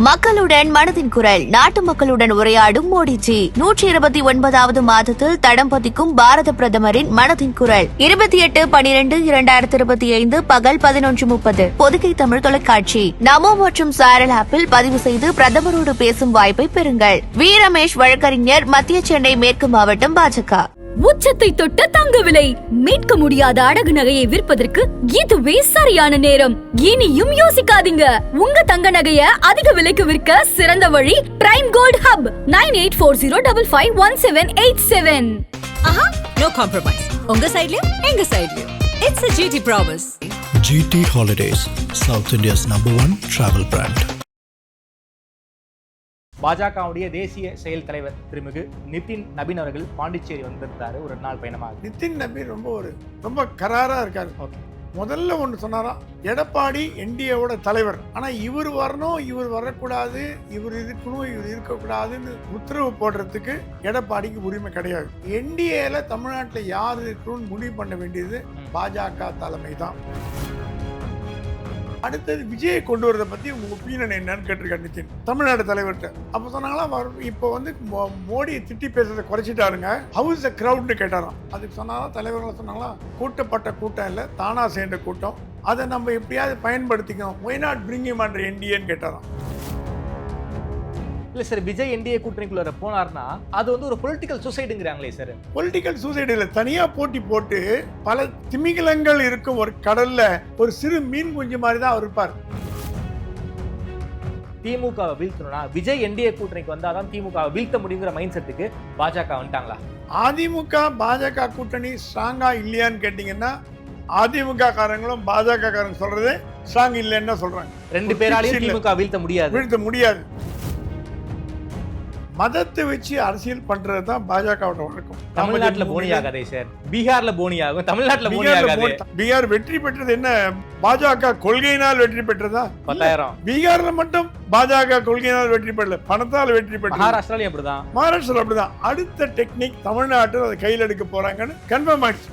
மக்களுடன் மனதின் குரல். நாட்டு மக்களுடன் உரையாடும் மோடிஜி. 129வது மாதத்தில் தடம் பதிக்கும் பாரத பிரதமரின் மனதின் குரல். 28/12/2025 பகல் 11:30 பொதிகை தமிழ் தொலைக்காட்சி. நமோ மற்றும் சாரல் ஆப்பில் பதிவு செய்து பிரதமரோடு பேசும் வாய்ப்பை பெறுங்கள். வி ரமேஷ் வழக்கறிஞர், மத்திய சென்னை மேற்கு மாவட்டம், பாஜக. உச்சத்தை தொட்ட தங்க விலை. மீட்க முடியாத அடகு நகையை விற்பதற்கு இதுவே சரியான நேரம். இனியும் யோசிக்காதீங்க. உங்க தங்க நகைய அதிக விலைக்கு விற்க சிறந்த வழி Prime Gold Hub. 9840551787. No compromise. உங்க சைடுலயும் எங்க சைடுலயும். It's a GT promise. GT Holidays, South India's #1 travel brand. பாஜகவுடைய தேசிய செயல் தலைவர் திருமிகு நிதின் நபீன் அவர்கள் பாண்டிச்சேரி வந்திருந்தாரு ஒரு நாள் பயணமாக. நிதின் நபீன் ரொம்ப கராரா இருக்காரு. முதல்ல ஒன்று சொன்னாரா, எடப்பாடி என்டிஏவோட தலைவர், ஆனா இவர் வரணும், இவர் வரக்கூடாது, இவர் இருக்கணும், இவர் இருக்கக்கூடாதுன்னு உத்தரவு போடுறதுக்கு எடப்பாடிக்கு உரிமை கிடையாது. என்டிஏல தமிழ்நாட்டில் யார் இருக்கணும்னு முடிவு பண்ண வேண்டியது பாஜக தலைமை தான். அடுத்தது விஜயை கொண்டு வரதை பத்தி உங்க ஒப்பீனியன் என்னன்னு கேட்டிருக்காரு நிதின் தமிழ்நாடு தலைவர்கிட்ட. அப்ப சொன்னாங்களா, இப்போ மோடியை திட்டி பேசுறதை குறைச்சிட்டாருங்க, ஹவுஸ் த கிரவுட்னு கேட்டாராம். அதுக்கு சொன்னாலும் தலைவர்களை சொன்னாங்களா, கூட்டப்பட்ட கூட்டம் இல்லை, தானா சேர்ந்த கூட்டம், அதை நம்ம எப்படியாவது பயன்படுத்திக்கணும், why not bring him under என்டிஏன்னு கேட்டாராம். இல்ல சார், விஜய் என்டிஏ கூட்டணிக்குள்ள போனார்னா அது ஒரு பொலிட்டிக்கல் சூசைடுங்கிறாங்களே சார். பொலிட்டிக்கல் சூசைடு இல்ல, தனியா போட்டி போட்டு பல திமிங்கலங்கள் இருக்கும் ஒரு கடல்ல ஒரு சிறு மீன் குஞ்சு மாதிரி தான் அவர் இருப்பார். திமுக வீழ்த்தணும்னா விஜய் என்டிஏ கூட்டணிக்கு வந்தாதான் திமுக வீழ்த்த முடியுங்கிற மைண்ட் செட்டுக்கு பாஜக வந்துட்டாங்களா? அதிமுக பாஜக கூட்டணி ஸ்ட்ராங்கா இல்லையான்னு கேட்டீங்கன்னா, அதிமுக காரங்களும் பாஜக காரங்க சொல்றது ஸ்ட்ராங் இல்லைன்னு சொல்றாங்க. ரெண்டு பேராலையும் திமுக வீழ்த்த முடியாது. மதத்தை வச்சு அரசியல் பண்றது தான் பாஜகவோட வழக்கம். தமிழ்நாட்டுல போனி ஆகாதே சார், பீகார்ல போனி ஆகும், தமிழ்நாட்டுல போனி ஆகாது. பீகார் வெற்றி பெற்றது என்ன, பாஜக கொள்கையினால் வெற்றி பெற்றதா? 10,000. பீகார்ல மட்டும் பாஜக கொள்கையினால் வெற்றி பெறல, பணத்தால் வெற்றி பெற்ற. மகாராஷ்டிராலையும் அப்படிதான். மகாராஷ்டிரால அப்படிதான். அடுத்த டெக்னிக் தமிழ்நாட்டில் அதை கையில் எடுக்க போறாங்கன்னு கன்ஃபார்ம் ஆயிடுச்சு.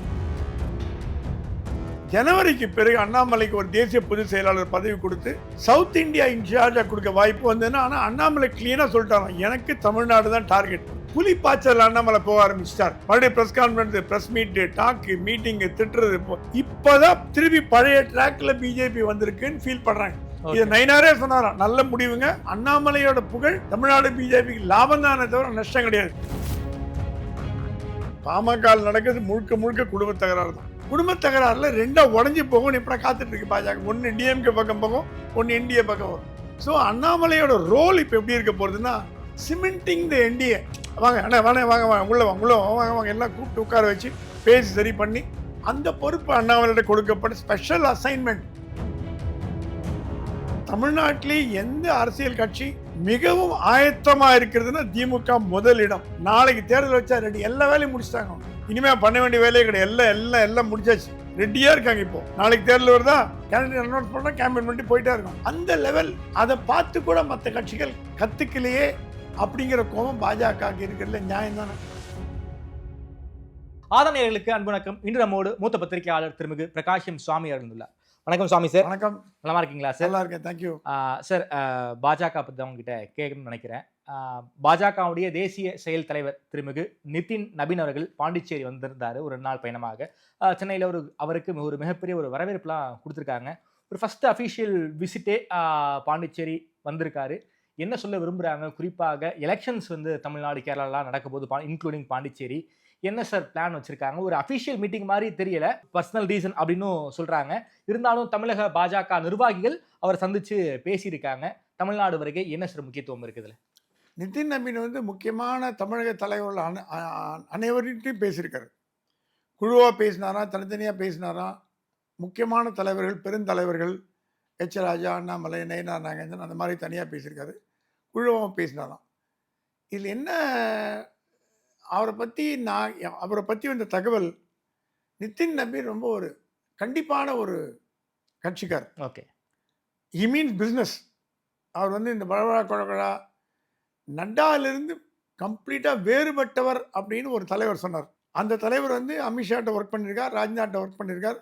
ஜனவரிக்கு பிறகு அண்ணாமலைக்கு ஒரு தேசிய பொதுச் செயலாளர் பதவி கொடுத்து சவுத் இந்தியா இன்சார்ஜா கொடுக்க வாய்ப்பு வந்ததுன்னா, ஆனா அண்ணாமலை கிளீனா சொல்லிட்டாங்க, எனக்கு தமிழ்நாடு தான் டார்கெட். புலி பாய்ச்சல் அண்ணாமலை போக ஆரம்பிச்சிட்டார். மறுபடியும் press conference, press meet, talk, meeting, திட்டுறது. இப்பதான் திருப்பி பழைய ட்ராக்ல பிஜேபி வந்திருக்குன்னு ஃபீல் பண்றாங்க. இது நயினாரே சொன்னாராம், நல்ல முடிவுங்க, அண்ணாமலையோட புகழ் தமிழ்நாடு பிஜேபிக்கு லாபம் தானே தவிர நஷ்டம் கிடையாது. பாமக நடக்கிறது முழுக்க குடும்ப தகராறு தான். குடும்ப தகராறுல ரெண்டா உடஞ்சி போகும் இப்ப காத்துட்டு இருக்கு பாஜக. ஒன்னு டிஎம்கே பக்கம் போகும், ஒன்னு என்டிஏ பக்கம் வரும். ஸோ அண்ணாமலையோட ரோல் இப்ப எப்படி இருக்க போறதுன்னா, சிமெண்டிங் த என்டிஏ. வாங்க அண்ணா, வாங்க உள்ள வாங்க எல்லாம் கூப்பிட்டு உட்கார வச்சு பேசி சரி பண்ணி அந்த பொறுப்பு அண்ணாமலையிட கொடுக்கப்பட்ட ஸ்பெஷல் அசைன்மெண்ட். தமிழ்நாட்டிலே எந்த அரசியல் கட்சி மிகவும் ஆயத்தமா இருக்கிறதுன்னா திமுக முதலிடம். நாளைக்கு தேர்தல் வச்சா ரெடி, எல்லா வேலையும் முடிச்சிட்டாங்க. இனிமே பண்ண வேண்டிய வேலையே கிடையாது, எல்லாம் முடிச்சாச்சு, ரெடியா இருக்காங்க. இப்போ நாளைக்கு தேர்தல் வருதா, கேண்டிடேட் அனௌன்ஸ் பண்ணா கேம்பெயின் பண்ணி போயிட்டே இருக்கும். அந்த லெவல் அதை பார்த்து கூட மற்ற கட்சிகள் கத்துக்கலையே அப்படிங்கிற கோபம் பாஜக இருக்கிறதுல நியாயம் தானே. ஆதரவாளர்களுக்கு அன்பு வணக்கம். இன்று நம்மோடு மூத்த பத்திரிகையாளர் திருமிகு பிரகாஷம் சுவாமி இருந்துள்ளார். வணக்கம் சுவாமி சார். வணக்கம். நல்லா இருக்கீங்களா சார்? நல்லா இருக்கேன், தேங்க்யூ சார். பாஜக பற்றி உங்ககிட்ட கேட்கணும்னு நினைக்கிறேன். பாஜகவுடைய தேசிய செயல் தலைவர் திருமிகு நிதின் நபீன் அவர்கள் பாண்டிச்சேரி வந்திருந்தாரு ஒரு நாள் பயணமாக. சென்னையில் அவருக்கு ஒரு மிகப்பெரிய ஒரு வரவேற்புலாம் கொடுத்துருக்காங்க. ஒரு ஃபர்ஸ்ட் அஃபிஷியல் விசிட்டே பாண்டிச்சேரி வந்திருக்காரு. என்ன சொல்ல விரும்புகிறாங்க, குறிப்பாக எலெக்ஷன்ஸ் தமிழ்நாடு கேரளாலாம் நடக்க போது, இன்க்ளூடிங் பாண்டிச்சேரி, என்ன சார் பிளான் வச்சிருக்காங்க? ஒரு அஃபிஷியல் மீட்டிங் மாதிரி தெரியல, பர்சனல் ரீசன் அப்படின்னு சொல்றாங்க. இருந்தாலும் தமிழக பாஜக நிர்வாகிகள் அவர் சந்திச்சு பேசியிருக்காங்க. தமிழ்நாடு வரைக்கும் என்ன சார் முக்கியத்துவம் இருக்குதுல? நிதின் நபீன் முக்கியமான தமிழக தலைவர்கள் அனைவர்கிட்டையும் பேசியிருக்காரு. குழுவாக பேசினாரா, தனித்தனியாக பேசினாரா, முக்கியமான தலைவர்கள், பெருந்தலைவர்கள், எச் ராஜா, அண்ணாமலை, நயினார் நாகேந்திரன், அந்த மாதிரி தனியாக பேசியிருக்காரு. குழுவாக பேசினாராம். இதில் என்ன, அவரை பற்றி வந்த தகவல், நிதின் நபீன் ரொம்ப ஒரு கண்டிப்பான ஒரு கட்சிக்கார். Okay, he means business. அவர் இந்த பழவழா குழகழா நட்டாலிருந்து கம்ப்ளீட்டாக வேறுபட்டவர் அப்படின்னு ஒரு தலைவர் சொன்னார். அந்த தலைவர் அமித்ஷாட்ட ஒர்க் பண்ணியிருக்கார், ராஜ்நாட்டை ஒர்க் பண்ணியிருக்கார்,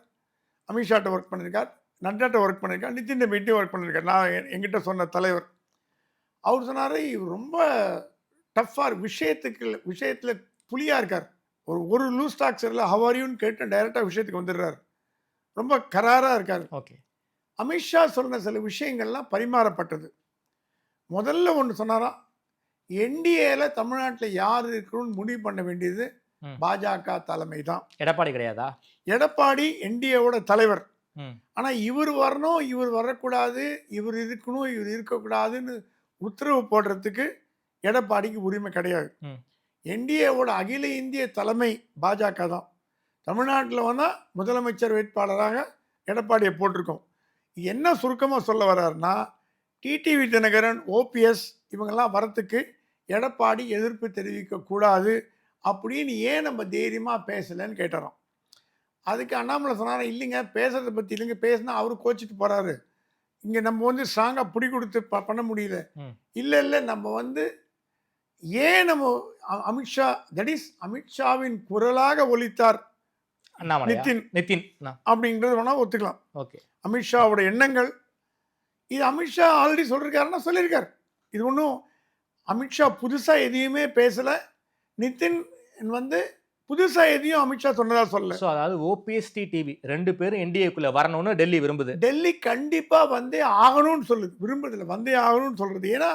அமித்ஷாட்ட ஒர்க் பண்ணியிருக்கார், நட்டாட்ட ஒர்க் பண்ணியிருக்கார், நிதின் நபீன்ட்டையும் ஒர்க் பண்ணியிருக்கார். நான் என்கிட்ட சொன்ன தலைவர். அவர் சொன்னார் இவர் ரொம்ப டஃப்பாக விஷயத்தில் புலியாக இருக்கார். ஒரு லூஸ் டாக் சரியில்லை, ஹவாரியூன்னு கேட்டு டைரெக்டாக விஷயத்துக்கு வந்துடுறாரு. ரொம்ப கராராக இருக்கார். ஓகே. அமித்ஷா சொன்ன சில விஷயங்கள்லாம் பரிமாறப்பட்டது. முதல்ல ஒன்று சொன்னாராம், என்டிஏல தமிழ்நாட்டில் யார் இருக்கணும்னு முடிவு பண்ண வேண்டியது பாஜக தலைமை தான். எடப்பாடி கிடையாதா? எடப்பாடி என்டிஏவோட தலைவர். ம். ஆனால் இவர் வரணும், இவர் வரக்கூடாது, இவர் இருக்கணும், இவர் இருக்கக்கூடாதுன்னு உத்தரவு போடுறதுக்கு எடப்பாடிக்கு உரிமை கிடையாது. ம். என்டிஏவோட அகில இந்திய தலைமை பாஜக தான். தமிழ்நாட்டில் வந்தால் முதலமைச்சர் வேட்பாளராக எடப்பாடியை போட்டிருக்கோம். என்ன சுருக்கமாக சொல்ல வர்றாருன்னா, டிடிவி தினகரன், ஓபிஎஸ் இவங்கெல்லாம் வரத்துக்கு எடப்பாடி எதிர்ப்பு தெரிவிக்கக்கூடாது அப்படின்னு ஏன் நம்ம தைரியமாக பேசலைன்னு கேட்டாராம். அதுக்கு அண்ணாமலை சொன்னாரா, இல்லைங்க பேசுறதை பற்றி இல்லைங்க, பேசினா அவரு கோச்சிட்டு போகிறாரு, இங்கே நம்ம வந்து ஸ்ட்ராங்காக பிடி கொடுத்து பண்ண முடியல. இல்லை நம்ம ஏன் நம்ம அமித்ஷா, தட் இஸ் அமித்ஷாவின் குரலாக ஒலித்தார் நிதின் அப்படிங்கிறது வேணா ஒத்துக்கலாம். ஓகே. அமித்ஷாவோட எண்ணங்கள் இது அமித்ஷா ஆல்ரெடி சொல்லியிருக்காருன்னா சொல்லியிருக்காரு. இது ஒன்றும் அமித்ஷா புதுசாக எதையுமே பேசலை. நிதின் புதுசாக எதையும் அமித்ஷா சொன்னதா சொல்ல. ஸோ அதாவது ஓபிஎஸ் டிடிவி 2 பேரும் என்டிஏக்குள்ளே வரணும்னு டெல்லி விரும்புது. டெல்லி கண்டிப்பாக வந்தே ஆகணும்னு சொல்லுது, விரும்புதில்லை, வந்தே ஆகணும்னு சொல்கிறது. ஏன்னா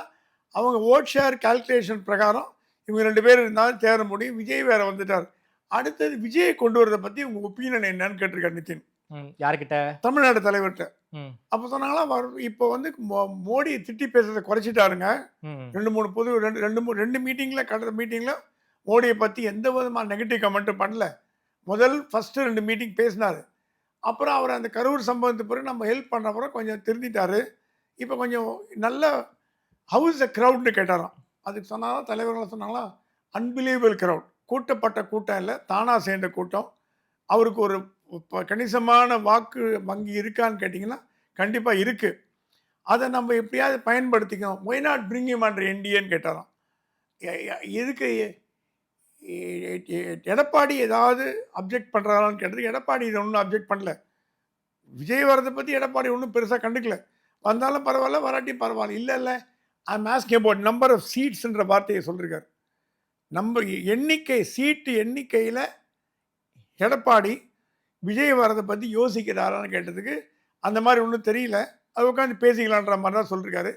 அவங்க ஓட் ஷேர் கால்குலேஷன் பிரகாரம் இவங்க 2 பேர் இருந்தாலும் தேர முடியும். விஜய் வேற வந்துட்டார். அடுத்தது விஜயை கொண்டு வரதை பற்றி உங்கள் ஒப்பீனியன் என்னன்னு கேட்டிருக்காரு நிதின். யார்கிட்ட? தமிழ்நாடு தலைவர்கிட்ட. அப்போ சொன்னாங்களா, இப்போ மோடியை திட்டி பேசுறதை குறைச்சிட்டாருங்க. 2 மீட்டிங்கில் கடந்த மீட்டிங்கில் மோடியை பற்றி எந்த விதமான நெகட்டிவ் கமெண்ட்டும் பண்ணல. ஃபஸ்ட்டு 2 மீட்டிங் பேசினார். அப்புறம் அவர் அந்த கரூர் சம்பவத்துக்கு பிறகு நம்ம ஹெல்ப் பண்ண பிறகு கொஞ்சம் திருந்திட்டார். இப்போ கொஞ்சம் நல்ல ஹவுஸ் அ க்ரௌட்னு கேட்டாராம். அதுக்கு சொன்னாலும் தலைவர்களை சொன்னாங்களா, அன்பிலீவபிள் க்ரௌட், கூட்டப்பட்ட கூட்டம் இல்லை, தானாக சேர்ந்த கூட்டம். அவருக்கு ஒரு கணிசமான வாக்கு வங்கி இருக்கான்னு கேட்டிங்கன்னா கண்டிப்பாக இருக்குது. அதை நம்ம எப்படியாவது பயன்படுத்திக்கணும். Why not bring him under என்டிஏன்னு கேட்டாராம். இதுக்கு எடப்பாடி ஏதாவது அப்ஜெக்ட் பண்ணுறாரான்னு கேட்டதுக்கு எடப்பாடி இதை ஒன்றும் அப்ஜெக்ட் பண்ணல. விஜய் வரதை பற்றி எடப்பாடி ஒன்றும் பெருசாக கண்டுக்கல. வந்தாலும் பரவாயில்ல, வராட்டியும் பரவாயில்ல. இல்லை I'm asking about number of சீட்ஸ்ன்ற வார்த்தையை சொல்லியிருக்காரு. சீட்டு எண்ணிக்கையில் எடப்பாடி விஜய் வரதை பற்றி யோசிக்கிறாரான்னு கேட்டதுக்கு அந்த மாதிரி ஒன்றும் தெரியல, அது உட்காந்து பேசிக்கலான்ற மாதிரி தான் சொல்லியிருக்காரு.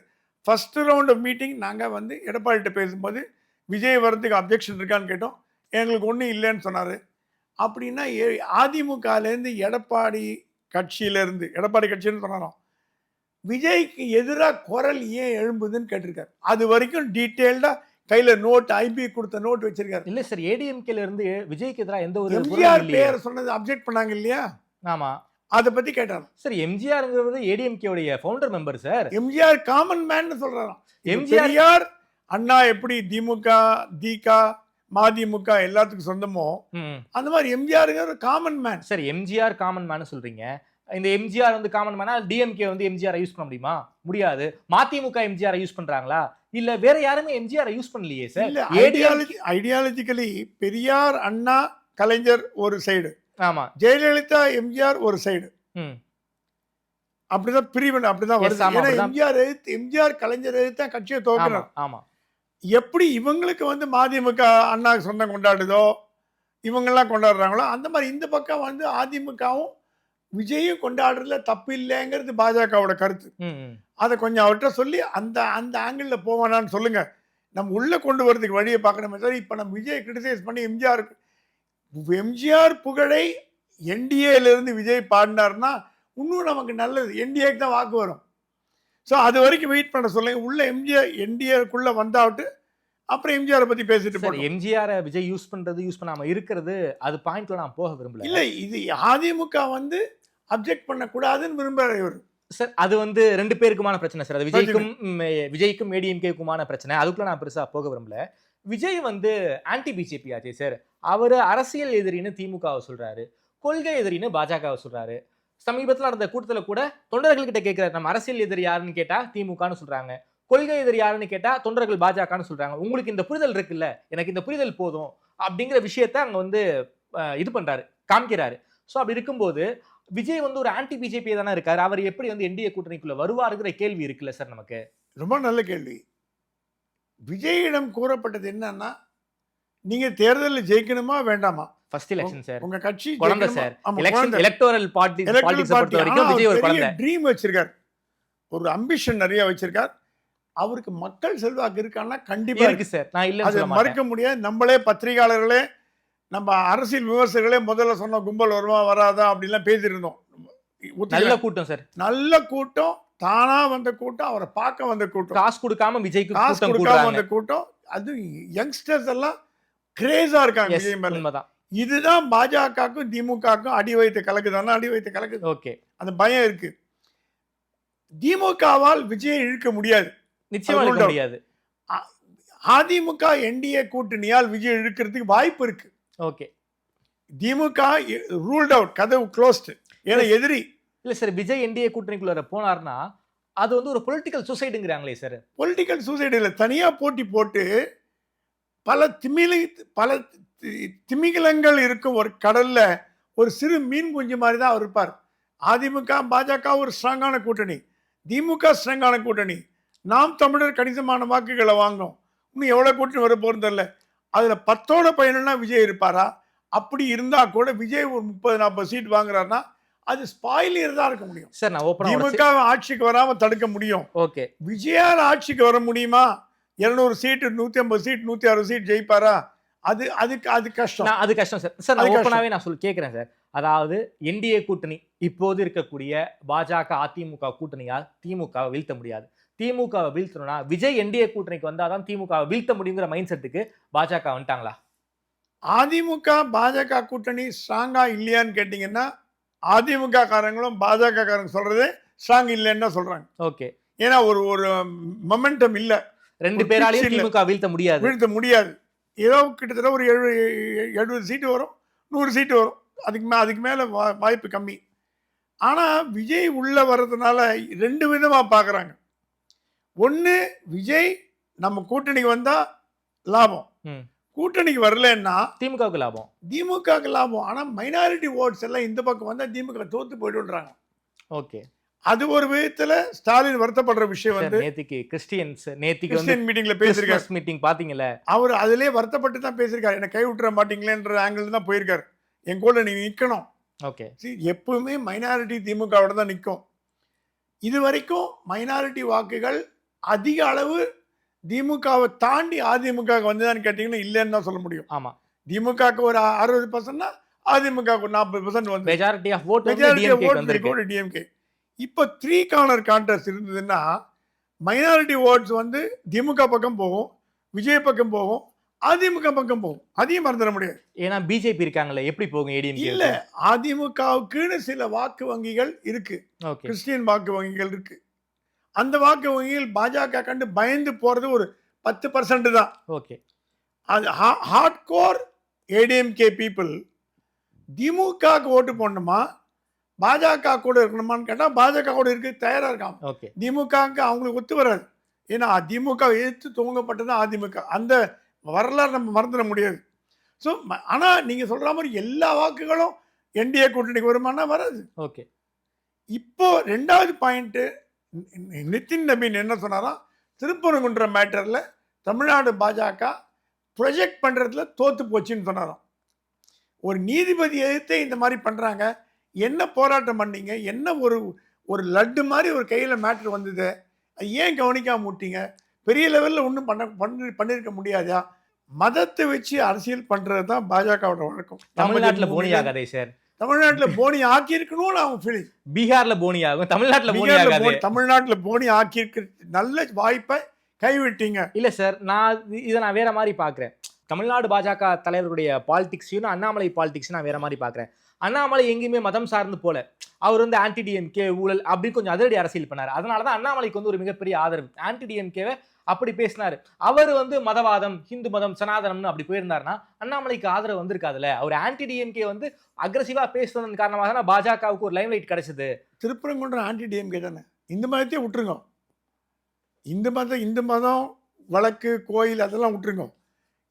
ஃபஸ்ட்டு ரவுண்ட் ஆஃப் மீட்டிங் நாங்கள் எடப்பாடிகிட்ட பேசும்போது விஜய் வரதுக்கு அப்ஜெக்ஷன் இருக்கான்னு கேட்டோம். எங்களுக்கு ஒன்றும் இல்லைன்னு சொன்னார். அப்படின்னா அதிமுகலேருந்து எடப்பாடி கட்சின்னு சொன்னாராம், விஜய்க்கு எதிராக குரல் ஏன் எழும்புதுன்னு கேட்டிருக்காரு. அது வரைக்கும் டீட்டெயில்டாக கையில் நோட், ஐபி கொடுத்த நோட் வச்சிருக்காரு. இல்லை சார், ஏடிஎம்கேல இருந்து விஜய்க்கு எதிராக எந்த ஒரு எம்ஜிஆர் பேர் சொன்னது அப்ஜெக்ட் பண்ணாங்க இல்லையா? ஆமா, அதை பத்தி கேட்டார். சார் எம்ஜிஆர்ங்கிறது ஏடிஎம்கேவுடைய founder member sir. MGR common man சொல்றாராம். எம்ஜிஆர் அண்ணா எப்படி திமுக, திகா, மதிமுக எல்லாத்துக்கும் சொந்தமோ அந்த மாதிரி எம்ஜிஆருங்கிற ஒரு common man. Sir MGR common man சொல்றீங்க. இந்த எம்ஜிஆர் காமன் மேனா டிஎம்கே எம்ஜிஆர் யூஸ் பண்ண முடியுமா? முடியாது. மதிமுக எம்ஜிஆர் யூஸ் பண்றாங்களா? இல்ல வேற யாருமே எம்ஜிஆர் யூஸ் பண்ணலையே சார். ஐடியாலஜிக்கலி பெரியார், அண்ணா, கலைஞர் ஒரு சைடு, ஆமா, ஜெயலலிதா, எம்ஜிஆர் ஒரு சைடு, அப்படிதான் பிரிவு அப்படிதான் வருது. எம்ஜிஆர் கலைஞர் தான் கட்சியை துவக்கினார். ஆமா, எப்படி இவங்களுக்கு மதிமுக அண்ணா சொந்தம் கொண்டாடுதோ இவங்கெல்லாம் கொண்டாடுறாங்களோ அந்த மாதிரி இந்த பக்கம் அதிமுகவும் விஜயும் கொண்டாடுறதுல தப்பு இல்லைங்கிறது பாஜகவோட கருத்து. அதை கொஞ்சம் அவர்கிட்ட சொல்லி அந்த அந்த ஆங்கிளில் போவானான்னு சொல்லுங்க. நம்ம உள்ள கொண்டு வரதுக்கு வழியை பார்க்கணுமே சார். இப்போ நம்ம விஜய் கிரிட்டிசைஸ் பண்ணி எம்ஜிஆர் புகழை என்டிஏலேருந்து விஜய் பாடினார்னா இன்னும் நமக்கு நல்லது. என்டிஏக்கு தான் வாக்கு வரும். ஸோ அது வரைக்கும் வெயிட் பண்ண சொல்லுங்க. உள்ள என்டிஏக்குள்ளே வந்தாவிட்டு அப்புறம் எம்ஜிஆரை பற்றி பேசிட்டு போகிறோம். எம்ஜிஆரை விஜய் யூஸ் பண்ணாமல் இருக்கிறது அது பாயிண்ட்ல நான் போக விரும்பல. இல்லை, இது அதிமுக அப்ஜெக்ட் பண்ணக்கூடாதுன்னு விரும்புகிற இவர் சார். அது 2 பேருக்குமான பிரச்சனை சார். அது விஜய்க்கும் ஏடிஎம்கேக்குமான பிரச்சனை. அதுக்குள்ள நான் பெருசாக போக விரும்பல. விஜய் ஆன்டி பிஜேபி ஆச்சே சார். அவர் அரசியல் எதிரின்னு திமுகவை சொல்றாரு, கொள்கை எதிரின்னு பாஜகவை சொல்றாரு. சமீபத்தில் நடந்த கூட்டத்தில் கூட தொண்டர்கள்கிட்ட கேட்கிறாரு, நம்ம அரசியல் எதிரி யாருன்னு கேட்டா திமுகன்னு சொல்றாங்க, கொள்கை எதிரி யாருன்னு கேட்டா தொண்டர்கள் பாஜகன்னு சொல்றாங்க. உங்களுக்கு இந்த புரிதல் இருக்குல்ல, எனக்கு இந்த புரிதல் போதும் அப்படிங்கிற விஷயத்த அங்க இது பண்றாரு, காமிக்கிறாரு. ஸோ அப்படி இருக்கும்போது விஜய் ஒரு ஆன்டி பிஜேபி தானே இருக்காரு. அவர் எப்படி என்டிஏ கூட்டணிக்குள்ள வருவாருங்கிற கேள்வி இருக்குல்ல சார் நமக்கு. ரொம்ப நல்ல கேள்வி. விஜயிடம் கூறப்பட்டது என்னன்னா, நீங்க தேர்தலில் ஜெயிக்கணுமா வேண்டாமா? First election sir. உங்க கட்சி குழந்தை ஜெயிக்கணுமா? சார். ஆமா, எலெக்ஷன் குழந்தை. எலக்டோரல் பாலிடிக்ஸ் பொறுத்த வரைக்கும் விஜய் ஒரு குழந்தை. ட்ரீம் வச்சிருக்கார், ஒரு அம்பிஷன் நிறைய வச்சிருக்கார். அவருக்கு மக்கள் செல்வாக்கு இருக்கான்னா கண்டிப்பா இருக்கு சார். நான் இல்லன்னு அதை சொல்ல மாட்டேன். மறுக்க முடியாது. நம்மளே பத்திரிகையாளர்களே, நம்ம அரசியல் விமர்சகர்களே முதல்ல சொன்ன கும்பல் வருமா வராதா அப்படிலாம் பேசிட்டு இருந்தோம். நல்ல கூட்டம் சார். நல்ல கூட்டம், தானா வந்த கூட்டம், அவரை பார்க்க வந்த கூட்டம், காசு கொடுக்காம விஜய்க்கு காசு கூட்டம் கொடுக்காம கூடுறாங்க. வந்த கூட்டம். அது யங்ஸ்டர்ஸ் எல்லாம் கிரேஸா இருக்காங்க Yes, விஜய் மேல. உண்மைதான். இதுதான் பாஜகவுக்கும் திமுகவுக்கும் அடி வைத்து கலக்குதானா? அடி வைத்து கலக்குது. ஓகே. அந்த பயம் இருக்கு. திமுகவால் விஜயை இழுக்க முடியாது, நிச்சயமா இருக்க முடியாது. அதிமுக என்டிஏ கூட்டணியால் விஜய் இழுக்கிறதுக்கு வாய்ப்பு இருக்கு. ஓகே. திமுக ரூல்ட் அவுட், கதவு க்ளோஸ்ட். ஏன்னா எதிரி. இல்ல சார், விஜய் என்டிஏ கூட்டணிக்குள்ள போனார்னா அது வந்து ஒரு பொலிட்டிக்கல் சூசைடுங்கிறாங்களே சார். பொலிட்டிக்கல் சூசைடு இல்லை, தனியா போட்டி போட்டு பல திமிங்கலங்கள் இருக்கும் ஒரு கடல்ல ஒரு சிறு மீன் குஞ்சு மாதிரி தான் அவர் இருப்பார். அதிமுக பாஜக ஒரு ஸ்ட்ராங்கான கூட்டணி, திமுக ஸ்ட்ராங்கான கூட்டணி. நாம் தமிழர் கணிசமான வாக்குகளை வாங்கும். இன்னும் எவ்வளவு கூட்டணி வர போறது தெரியல. அதுல 10ஓட பயணம்னா விஜய் இருப்பாரா? அப்படி இருந்தா கூட விஜய் ஒரு 30-40 சீட் வாங்குறாருன்னா அது ஸ்பாயிலியர் தான் இருக்க முடியும் சார். நான் ஓபனா திமுக ஆட்சிக்கு வராம தடுக்க முடியும். ஓகே. விஜயால் ஆட்சிக்கு வர முடியுமா? 200 சீட், 150 சீட், 160 சீட் ஜெயிப்பாரா? அது கஷ்டம். அது கஷ்டம் சார். சார், நான் அது கஷ்டம். ஓப்பனாவே நான் கேட்கிறேன் சார். அதாவது என்டிஏ கூட்டணி இப்போது இருக்கக்கூடிய பாஜக அதிமுக கூட்டணியால் திமுகவை வீழ்த்த முடியாது. திமுகவை வீழ்த்தணும்னா விஜய் என்டிஏ கூட்டணிக்கு வந்தாதான் திமுகவை வீழ்த்த முடியுங்கிற மைண்ட் செட்டுக்கு பாஜக வந்துட்டாங்களா? அதிமுக பாஜக கூட்டணி ஸ்ட்ராங்கா இல்லையான்னு கேட்டீங்கன்னா, அதிமுக காரங்களும் பாஜக காரங்க சொல்றதே ஸ்ட்ராங் இல்லைன்னு தான் சொல்றாங்க. ஓகே. ஏன்னா ஒரு மொமெண்டம் இல்ல, ரெண்டு ஒரு பேராலையும் pitch இல்ல. திமுக வீழ்த்த முடியாது. வீழ்த்த முடியாது. ஏதோ கிட்டத்தட்ட ஒரு 70 சீட்டு வரும், 100 சீட்டு வரும். அதுக்கு மேல வாய்ப்பு கம்மி. ஆனா விஜய் உள்ள வர்றதுனால 2 விதமா பாக்குறாங்க. ஒண்ணு, விஜய் நம்ம கூட்டணிக்கு வந்தா லாபம், ம். கூட்டணிக்கு வரலன்னா திமுகவுக்கு லாபம். திமுகவுக்கு லாபம். ஆனா மைனாரிட்டி ஓட்ஸ் எல்லாம் இந்த பக்கம் வந்தா திமுக தோத்து போயிடுன்றாங்க. ஓகே. அது ஒரு விதத்துல ஸ்டாலின் வருத்தப்படுற விஷயம் சார், வந்து நேத்திக்கு கிறிஸ்டியன்ஸ் நேத்திக்கு வந்து கிறிஸ்டியன் மீட்டிங்ல பேசியிருக்காரு. Christmas meeting பாத்தீங்கல்ல? அவர் அதிலே வருத்தப்பட்டு தான் பேசியிருக்காரு. என்னை கை விட்டுற மாட்டீங்களேன்ற ஆங்கிள் தான் போயிருக்காரு. என் கூட நீ நிக்கணும். ஓகே. எப்பவுமே மைனாரிட்டி திமுகவோட தான் நிற்கும். இது வரைக்கும் மைனாரிட்டி வாக்குகள் அதிக அளவு திமுகவை தாண்டி அதிமுக வந்ததான்னு கேட்டீங்கன்னா இல்லைன்னு தான் சொல்ல முடியும். ஆமா. திமுகவுக்கு ஒரு 60%, அதிமுகவுக்கு ஒரு 40% வந்து மெஜாரிட்டி ஆஃப் வோட் வந்து டிஎம்கே வந்திருக்கு. டிஎம்கே. இப்போ 3 கார்னர் கான்டெஸ்ட் இருந்ததுன்னா மைனாரிட்டி ஓட்ஸ் வந்து திமுக பக்கம் போகும், விஜய் பக்கம் போகும், அதிமுக பக்கம் போகும். அதையும் மறந்துட முடியாது. ஏன்னா பிஜேபி இருக்காங்கல்ல, எப்படி போகும் ஏடிஎம்கே? இல்ல, அதிமுகவுக்குன்னு சில வாக்கு வங்கிகள் இருக்கு, ஓகே. கிறிஸ்டியன் வாக்கு வங்கிகள் இருக்கு. அந்த வாக்கு வங்கிகள் பாஜக கண்டு பயந்து போறது ஒரு 10% தான். ஓகே. அது ஹார்ட் கோர் ஏடிஎம்கே பீப்புள் திமுகவுக்கு ஓட்டு போடணுமா பாஜக கூட இருக்கணுமான்னு கேட்டா பாஜக கூட இருக்க தயாரா இருக்காங்க. ஓகே. திமுகவுக்கு அவங்களுக்கு ஒத்து வராது. ஏன்னா திமுக எதிர்த்து துவங்கப்பட்டது அதிமுக. அந்த வரலாறு நம்ம மறந்துட முடியாது. ஸோ ஆனா நீங்க சொல்ற மாதிரி எல்லா வாக்குகளும் என்டிஏ கூட்டணிக்கு வருமானா வராது. ஓகே. இப்போ 2வது பாயிண்ட், நிதின் நபீன் என்ன சொன்னாரா, திருப்பரங்குன்ற மேட்டர்ல தமிழ்நாடு பாஜக ப்ரொஜெக்ட் பண்றதுல தோத்து போச்சுன்னு சொன்னாராம். ஒரு நீதிபதி எதிர்த்தே இந்த மாதிரி பண்றாங்க, என்ன போராட்டம் பண்ணீங்க, என்ன ஒரு லட்டு மாதிரி ஒரு கையில மேட்டர் வந்தது, ஏன் கவனிக்காம விட்டீங்க, பெரிய லெவல்ல ஒன்றும் பண்ணிருக்க முடியாதா? மதத்தை வச்சு அரசியல் பண்றது தான் பாஜகவோட வழக்கம். தமிழ்நாட்டுல போனி ஆகாதே சார். தமிழ்நாட்டுல போனி ஆக்கி இருக்கணும்னு அவங்க ஃபீலிங். பீகார்ல போனி ஆகும், தமிழ்நாட்டுல போனி ஆகாது. தமிழ்நாட்டுல போனி ஆக்கி இருக்க நல்ல வாய்ப்பை கைவிட்டீங்க. இல்ல சார், இதை நான் வேற மாதிரி பாக்குறேன். தமிழ்நாடு பாஜக தலைவருடைய பாலிடிக்ஸையும் அண்ணாமலை பாலிடிக்ஸ் நான் வேற மாதிரி பாக்குறேன். அண்ணாமலை எங்கேயுமே மதம் சார்ந்து போல, அவர் வந்து ஆன்டி டிஎம்கே ஊழல் அப்படி கொஞ்சம் அதிரடி அரசியல் பண்ணாரு. அதனாலதான் அண்ணாமலைக்கு வந்து ஒரு மிகப்பெரிய ஆதரவு. ஆன்டி டிஎம்கேவை அப்படி பேசினாரு. அவர் வந்து மதவாதம், ஹிந்து மதம், சனாதனம்னு அப்படி போயிருந்தாருன்னா அண்ணாமலைக்கு ஆதரவு வந்திருக்காதுல்ல. அவர் ஆன்டி டிஎம்கே வந்து அக்ரெசிவா பேசுனதன் காரணமாக தான் பாஜகவுக்கு ஒரு லைம் லைட் கிடைச்சது. திருப்பரங்குன்ற ஆன்டி டிஎம்கே தானே. இந்த மதத்தையே விட்டுருங்க. இந்த மதம் வழக்கு கோயில் அதெல்லாம் விட்டுருங்க.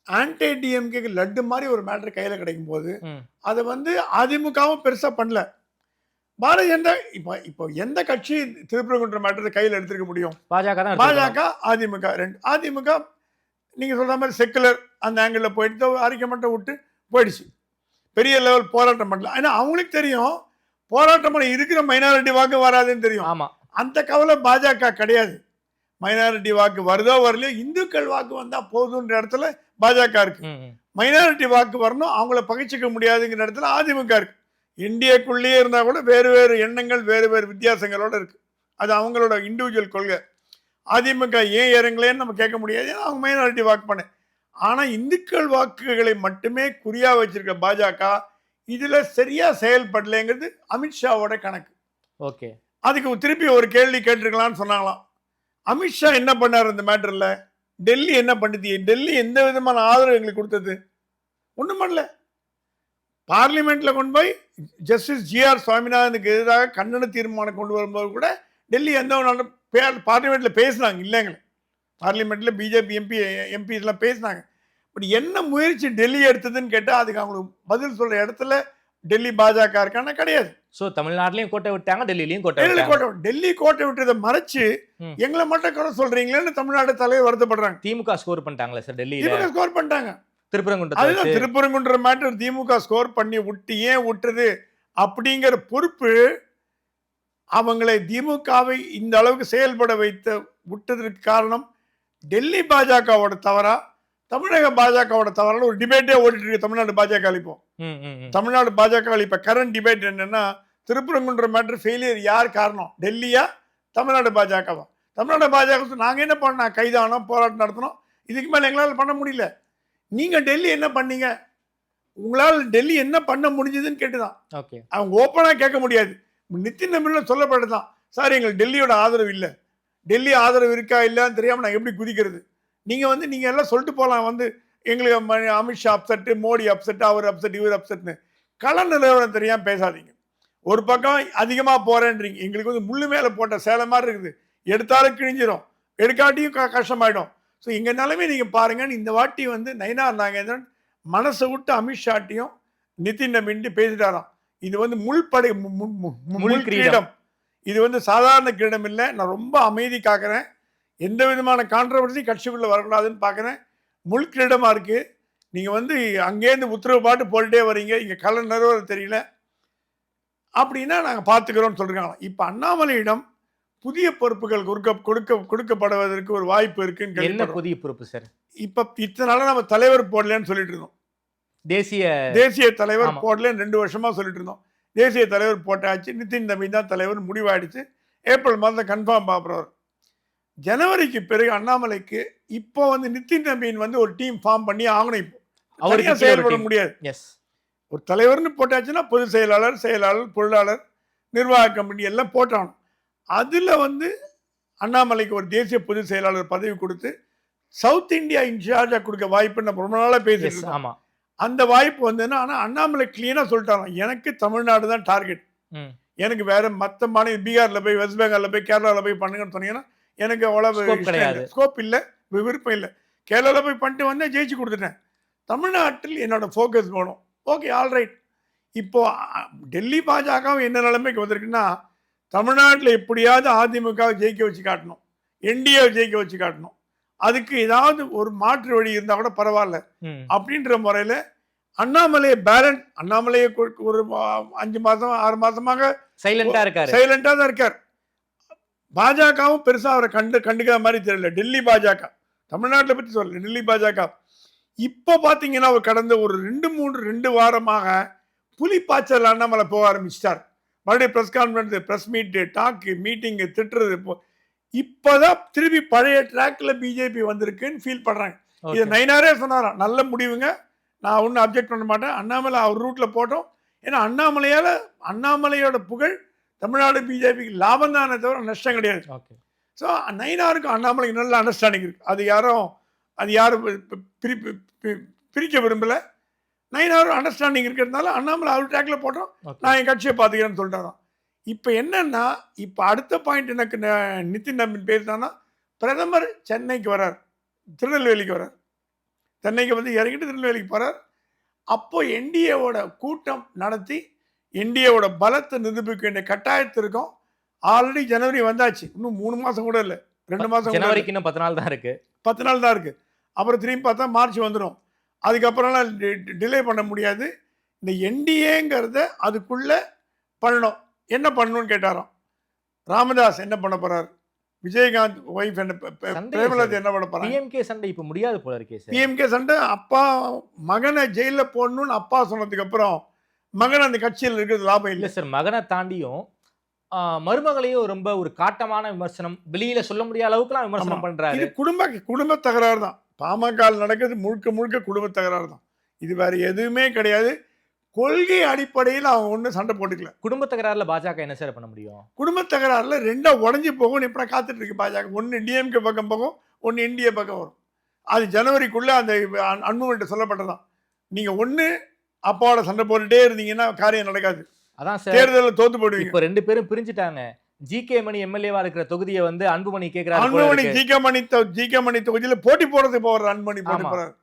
ஆன்டி டிஎம்கேக்கு லட்டு மாதிரி ஒரு மேட்டர் கையில கிடைக்கும் போது அதை வந்து அதிமுகவும் பெருசா பண்ணல. பாரதிய ஜனதா இப்போ எந்த கட்சி திருப்பரங்குன்ற மேட்டரை கையில் எடுத்துக்க முடியும்? பாஜக தான். பாஜக, அதிமுக 2. அதிமுக நீங்கள் சொல்கிற மாதிரி செக்குலர் அந்த ஆங்கிளில் போயிட்டு அறிக்கை மட்டும் விட்டு போயிடுச்சு. பெரிய லெவல் போராட்டம் பண்ணலாம். ஏன்னா அவங்களுக்கு தெரியும் போராட்டம் பண்ண இருக்கிற மைனாரிட்டி வாக்கு வராதுன்னு தெரியும். ஆமாம், அந்த கவலை பாஜக கிடையாது. மைனாரிட்டி வாக்கு வருதோ வரலையோ இந்துக்கள் வாக்கு வந்தால் போதுன்ற இடத்துல பாஜக இருக்கு. மைனாரிட்டி வாக்கு வரணும், அவங்கள பகிச்சிக்க முடியாதுங்கிற இடத்துல அதிமுக இருக்கு. இந்தியாக்குள்ளேயே இருந்தால் கூட வேறு வேறு எண்ணங்கள் வேறு வேறு வித்தியாசங்களோட இருக்கு. அது அவங்களோட இண்டிவிஜுவல் கொள்கை. அதிமுக ஏன் இறங்கலேன்னு நம்ம கேட்க முடியாது, ஏன்னா அவங்க மைனாரிட்டி வாக்கு பண்ண. ஆனால் இந்துக்கள் வாக்குகளை மட்டுமே குறியா வச்சிருக்க பாஜக இதுல சரியா செயல்படலைங்கிறது அமித்ஷாவோட கணக்கு. ஓகே, அதுக்கு திருப்பி ஒரு கேள்வி கேட்டிருக்கலாம்னு சொன்னாங்களாம். அமித்ஷா என்ன பண்ணார் இந்த மேட்டர்ல? டெல்லி என்ன பண்ணுது? டெல்லி எந்த விதமான ஆதரவு எங்களுக்கு கொடுத்தது? ஒன்றும் பண்ணல. பார்லிமெண்ட்ல கொண்டு போய் ஜஸ்டிஸ் ஜிஆர் சுவாமிநாதனுக்கு எதிராக கண்டன தீர்மானம் கொண்டு வரும்போது கூட டெல்லி எந்த பார்லிமெண்ட்ல பேசினாங்க இல்லைங்களே. பார்லிமெண்ட்ல பிஜேபி எம்பி இதெல்லாம் பேசினாங்க. பட் என்ன முயற்சி டெல்லி எடுத்ததுன்னு கேட்டால் அதுக்கு அவங்களுக்கு பதில் சொல்ற இடத்துல டெல்லி பாஜக இருக்கான கிடையாது. ஸோ தமிழ்நாட்டிலையும் கோட்டை விட்டாங்க, டெல்லியிலையும் கோட்டை விட்டாங்க. டெல்லி கோட்டை விட்டதை மறைச்சு எங்களை மட்டும் குறை சொல்றீங்களேன்னு தமிழ்நாடு தலைவர் வருத்தப்படுறாங்க. திமுக ஸ்கோர் பண்ணிட்டாங்களே சார் டெல்லியில. ஸ்கோர் பண்ணிட்டாங்க. திருப்பரங்குன்றம் திருப்பரங்குன்ற மேட்டர் திமுக ஸ்கோர் பண்ணி விட்டு ஏன் விட்டுறது அப்படிங்கிற பொறுப்பு அவங்களை திமுகவை இந்த அளவுக்கு செயல்பட வைத்த விட்டதற்கு காரணம் டெல்லி பாஜகவோட தவறா தமிழக பாஜகவோட தவறான ஒரு டிபேட்டே ஓடிட்டு இருக்கு தமிழ்நாடு பாஜக. இப்போ தமிழ்நாடு பாஜக இப்ப கரண்ட் டிபேட் என்னன்னா திருப்பரங்குன்ற மேட்டர் ஃபெயிலியர் யார் காரணம், டெல்லியா தமிழ்நாடு பாஜகவா? தமிழ்நாடு பாஜக நாங்க என்ன பண்ணோம், கைதானோம், போராட்டம் நடத்தினோம், இதுக்கு மேல எங்களால் பண்ண முடியல. நீங்க டெல்லி என்ன பண்ணீங்க, உங்களால் டெல்லி என்ன பண்ண முடிஞ்சதுன்னு கேட்டுதான். அவங்க ஓப்பனா கேட்க முடியாது. நிதின் நபின்னு சொல்லப்பட்டதுதான், சார் எங்களுக்கு டெல்லியோட ஆதரவு இல்லை, டெல்லி ஆதரவு இருக்கா இல்லைன்னு தெரியாம நான் எப்படி குதிக்கிறது? நீங்க எல்லாம் சொல்லிட்டு போகலாம், எங்களுக்கு அமித்ஷா அப்செட்டு, மோடி அப்செட், அவர் அப்செட், இவர் அப்செட்னு கள நிலவரம் தெரியாம பேசாதீங்க. ஒரு பக்கம் அதிகமா போறேன்றீங்க, எங்களுக்கு முள்ளு மேல போட்ட சேலை மாதிரி இருக்குது, எடுத்தாலும் கிழிஞ்சிரும், எடுக்காட்டியும் கஷ்டமாயிடும். ஸோ எங்க நிலைமை நீங்க பாருங்க. இந்த வாட்டி நயினார் நாகேந்திரன் மனசை விட்டு அமித்ஷாட்டையும் நிதின் நபின்ட்டு பேசிட்டாராம். இது முள் கிரீடம், இது சாதாரண கிரீடம் இல்லை. நான் ரொம்ப அமைதி காக்கிறேன், எந்த விதமான கான்ட்ரவர்சி கட்சிக்குள்ள வரக்கூடாதுன்னு பார்க்குறேன். முள் கிரீடமாக இருக்கு. நீங்கள் அங்கேருந்து உத்தரவு பாட்டு போட்டுட்டே வரீங்க, இங்கே கல நிறுவனம் தெரியல அப்படின்னா நாங்கள் பார்த்துக்கிறோம்னு சொல்கிறாங்க. இப்போ அண்ணாமலையிடம் புதிய பொறுப்புகள் கொடுக்கப்படுவதற்கு ஒரு வாய்ப்பு இருக்குன்னு. என்ன புதிய பொறுப்பு சார்? இப்போ இத்தனை நாளாக நம்ம தலைவர் போடலன்னு சொல்லிட்டு இருந்தோம், தேசிய தலைவர் போடலன்னு 2 வருஷமா சொல்லிட்டு இருந்தோம். தேசிய தலைவர் போட்டாச்சு, நிதின் நபீன் தான் தலைவர் முடிவாயிடுச்சு. ஏப்ரல் மாதம் கன்ஃபார்ம் பார்ப்பவர். ஜனவரிக்கு பிறகு அண்ணாமலைக்கு இப்போ நிதின் நபீன் ஒரு டீம் ஃபார்ம் பண்ணி ஆகணும். இப்போ அவருக்கு செயல்பட முடியாது. ஒரு தலைவர்னு போட்டாச்சுன்னா பொதுச் செயலாளர், பொருளாளர், நிர்வாக கமிட்டி எல்லாம் போட்டாகணும். அதில் அண்ணாமலைக்கு ஒரு தேசிய பொதுச் செயலாளர் பதவி கொடுத்து சவுத் இந்தியா இன்சார்ஜாக கொடுக்க வாய்ப்பு நம்ம ரொம்ப நாளாக பேசிட்டு. அந்த வாய்ப்பு ஆனால் அண்ணாமலை கிளீனாக சொல்லிட்டாங்க, எனக்கு தமிழ்நாடு தான் டார்கெட், எனக்கு வேற மற்ற மாநிலம் பீகாரில் போய், வெஸ்ட் பெங்காலில் போய், கேரளாவில் போய் பண்ணுங்கன்னு சொன்னீங்கன்னா எனக்கு அவ்வளவு ஸ்கோப் இல்லை, விருப்பம் இல்லை. கேரளாவில் போய் பண்ணிட்டு ஜெயிச்சு கொடுத்துட்டேன். தமிழ்நாட்டில் என்னோட ஃபோக்கஸ் வேணும். Okay, alright. இப்போ டெல்லி பாஜகவும் என்ன நிலைமைக்கு வந்திருக்குன்னா, தமிழ்நாட்டில் எப்படியாவது அதிமுகவை ஜெயிக்க வச்சு காட்டணும், என்டிஏவை ஜெயிக்க வச்சு காட்டணும். அதுக்கு ஏதாவது ஒரு மாற்று வழி இருந்தால் கூட பரவாயில்ல அப்படின்ற முறையில் அண்ணாமலையை ஒரு 5 மாதம் 6 மாதமாக சைலண்டா தான் இருக்கார். பாஜகவும் பெருசா அவரை கண்டுக்கிற மாதிரி தெரியல. டெல்லி பாஜக, தமிழ்நாட்டில் பற்றி சொல்லல, டெல்லி பாஜக இப்போ பார்த்தீங்கன்னா அவர் கடந்த ஒரு 2 வாரமாக புலிப்பாய்ச்சல் அண்ணாமலை போக ஆரம்பிச்சிட்டார். மறுபடியும் press conference, press meet, talk, meeting, திட்டுறது. இப்போதான் திருப்பி பழைய ட்ராக்ல பிஜேபி வந்திருக்குன்னு ஃபீல் பண்றாங்க. இது நயினாரே சொன்னாராம், நல்ல முடிவுங்க, நான் ஒன்றும் அப்ஜெக்ட் பண்ண மாட்டேன், அண்ணாமலை அவர் ரூட்ல போட்டோம். ஏன்னா அண்ணாமலையோட புகழ் தமிழ்நாடு பிஜேபிக்கு லாபம் தானே தவிர நஷ்டம் கிடையாது. ஸோ நயினாருக்கும் அண்ணாமலைக்கு நல்ல அண்டர்ஸ்டாண்டிங் இருக்கு. அது யாரும் பிரிக்க விரும்பல. நயினாரும் அண்டர்ஸ்டாண்டிங் இருக்கிறதுனால அண்ணாமலை அவர் ட்ராக்ல போட்டோம், நான் என் கட்சியை பார்த்துக்கிறேன்னு சொல்லிட்டாராம். இப்போ என்னன்னா, இப்போ அடுத்த பாயிண்ட் எனக்கு நிதின் நபீன் பேசினா, பிரதமர் சென்னைக்கு வரார், திருநெல்வேலிக்கு வரார், சென்னைக்கு இறங்கிட்டு திருநெல்வேலிக்கு போறார். அப்போ என்டிஏவோட கூட்டம் நடத்தி என்டிஏவோட பலத்தை நிரூபிக்க வேண்டிய கட்டாயத்து இருக்கும். ஆல்ரெடி ஜனவரி வந்தாச்சு, இன்னும் 3 மாசம் கூட இல்லை, 2 மாசம், ஜனவரிக்கு இன்னும் 10 நாள் தான் இருக்கு. 10 நாள் தான் இருக்கு. அப்புறம் திரும்பி பார்த்தா மார்ச் வந்துடும். அதுக்கப்புறம்லாம் டிலே பண்ண முடியாது. இந்த என்டிஏங்கிறத அதுக்குள்ள பண்ணணும். என்ன பண்ணணும்னு கேட்டாராம். ராமதாஸ் என்ன பண்ண போறார், விஜயகாந்த் ஒய்ஃப் என்ன பிரேமலதா என்ன பண்ண போறாங்க. பிஎம்கே சண்டை இப்ப முடியாது போல இருக்கே சார். பிஎம்கே சண்டை அப்பா மகனை ஜெயில போடணும்னு அப்பா சொன்னதுக்கு அப்புறம் மகன் அந்த கட்சியில் இருக்கிறது லாபம் இல்ல இல்லை. சார், மகனை தாண்டியும் மருமகளையும் ரொம்ப ஒரு காட்டமான விமர்சனம், வெளியில சொல்ல முடியாத அளவுக்குலாம் விமர்சனம் பண்றாரு. இது குடும்ப தகராறு தான். பாமக நடக்கிறது முழுக்க முழுக்க குடும்ப தகராறு தான். இது வேற எதுவுமே கிடையாது. கொள்கை அடிப்படையில் அவங்க ஒன்றும் சண்டை போட்டுக்கல. குடும்ப தகராறுல பாஜக என்ன சார் பண்ண முடியும்? குடும்ப தகராறுல ரெண்டா உடஞ்சி போகும். இப்ப காத்துட்டு இருக்கு பாஜக. ஒன்னு டிஎம்கே பக்கம் போகும், ஒன்னு என்டிஏ பக்கம் வரும். அது ஜனவரிக்குள்ள அந்த அன்புமணிட்ட சொல்லப்பட்டதான். நீங்க ஒண்ணு அப்பாவோட சண்டை போட்டுட்டே இருந்தீங்கன்னா காரியம் நடக்காது. அதான் சார், தேர்தலில் தோத்து போடுவீங்க. இப்ப ரெண்டு பேரும் பிரிஞ்சுட்டாங்க. ஜிகே மணி எம்எல்ஏவா இருக்கிற தொகுதியை வந்து அன்புமணி கேட்கிறாரு. அன்புமணி ஜிகே மணி தொகுதியில போட்டி போடுறது போறாரு. அன்புமணி போட்டி போறாரு.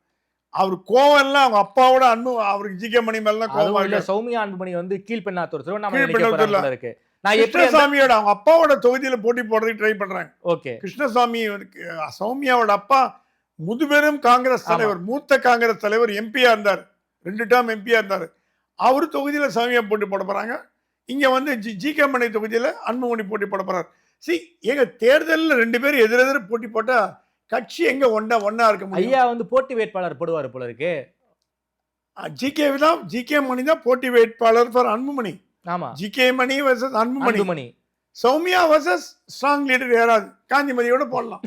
அவர் கோவம் எல்லாம் அவங்க அப்பாவோட அவருக்கு ஜிகே மணி மேல கோவம் இல்ல. சௌமியா அன்புமணி வந்து கீழ்பெண்ணாத்தூர் திருவண்ணாமலை இருக்கு. நான் கிருஷ்ணசாமியோட அவங்க அப்பாவோட தொகுதியில போட்டி போடுறதுக்கு ட்ரை பண்றாங்க. ஓகே. கிருஷ்ணசாமி சௌமியாவோட அப்பா முதுபெரும் காங்கிரஸ் தலைவர், மூத்த காங்கிரஸ் தலைவர், எம்பியா இருந்தார். 2 டேர்ம் எம்பியா இருந்தார். அவரு தொகுதியில சௌமியா போட்டி போட போறாங்க. இங்க வந்து ஜிகே மணி தொகுதியில அன்புமணி போட்டி போட போறாரு. எங்க தேர்தலில் 2 பேரும் எதிரெதிர போட்டி போட்டா கட்சி எங்க ஒன்னா இருக்க முடியும்? ஐயா வந்து போட்டி வேட்பாளர் போடுவாரு போல இருக்கு. ஜிகே மணி தான் போட்டி வேட்பாளர் ஃபார் அன்புமணி. ஆமா, GK Mani versus Anbumani. Soumya versus strong leader யாராவது காந்திமதியோட போடலாம்.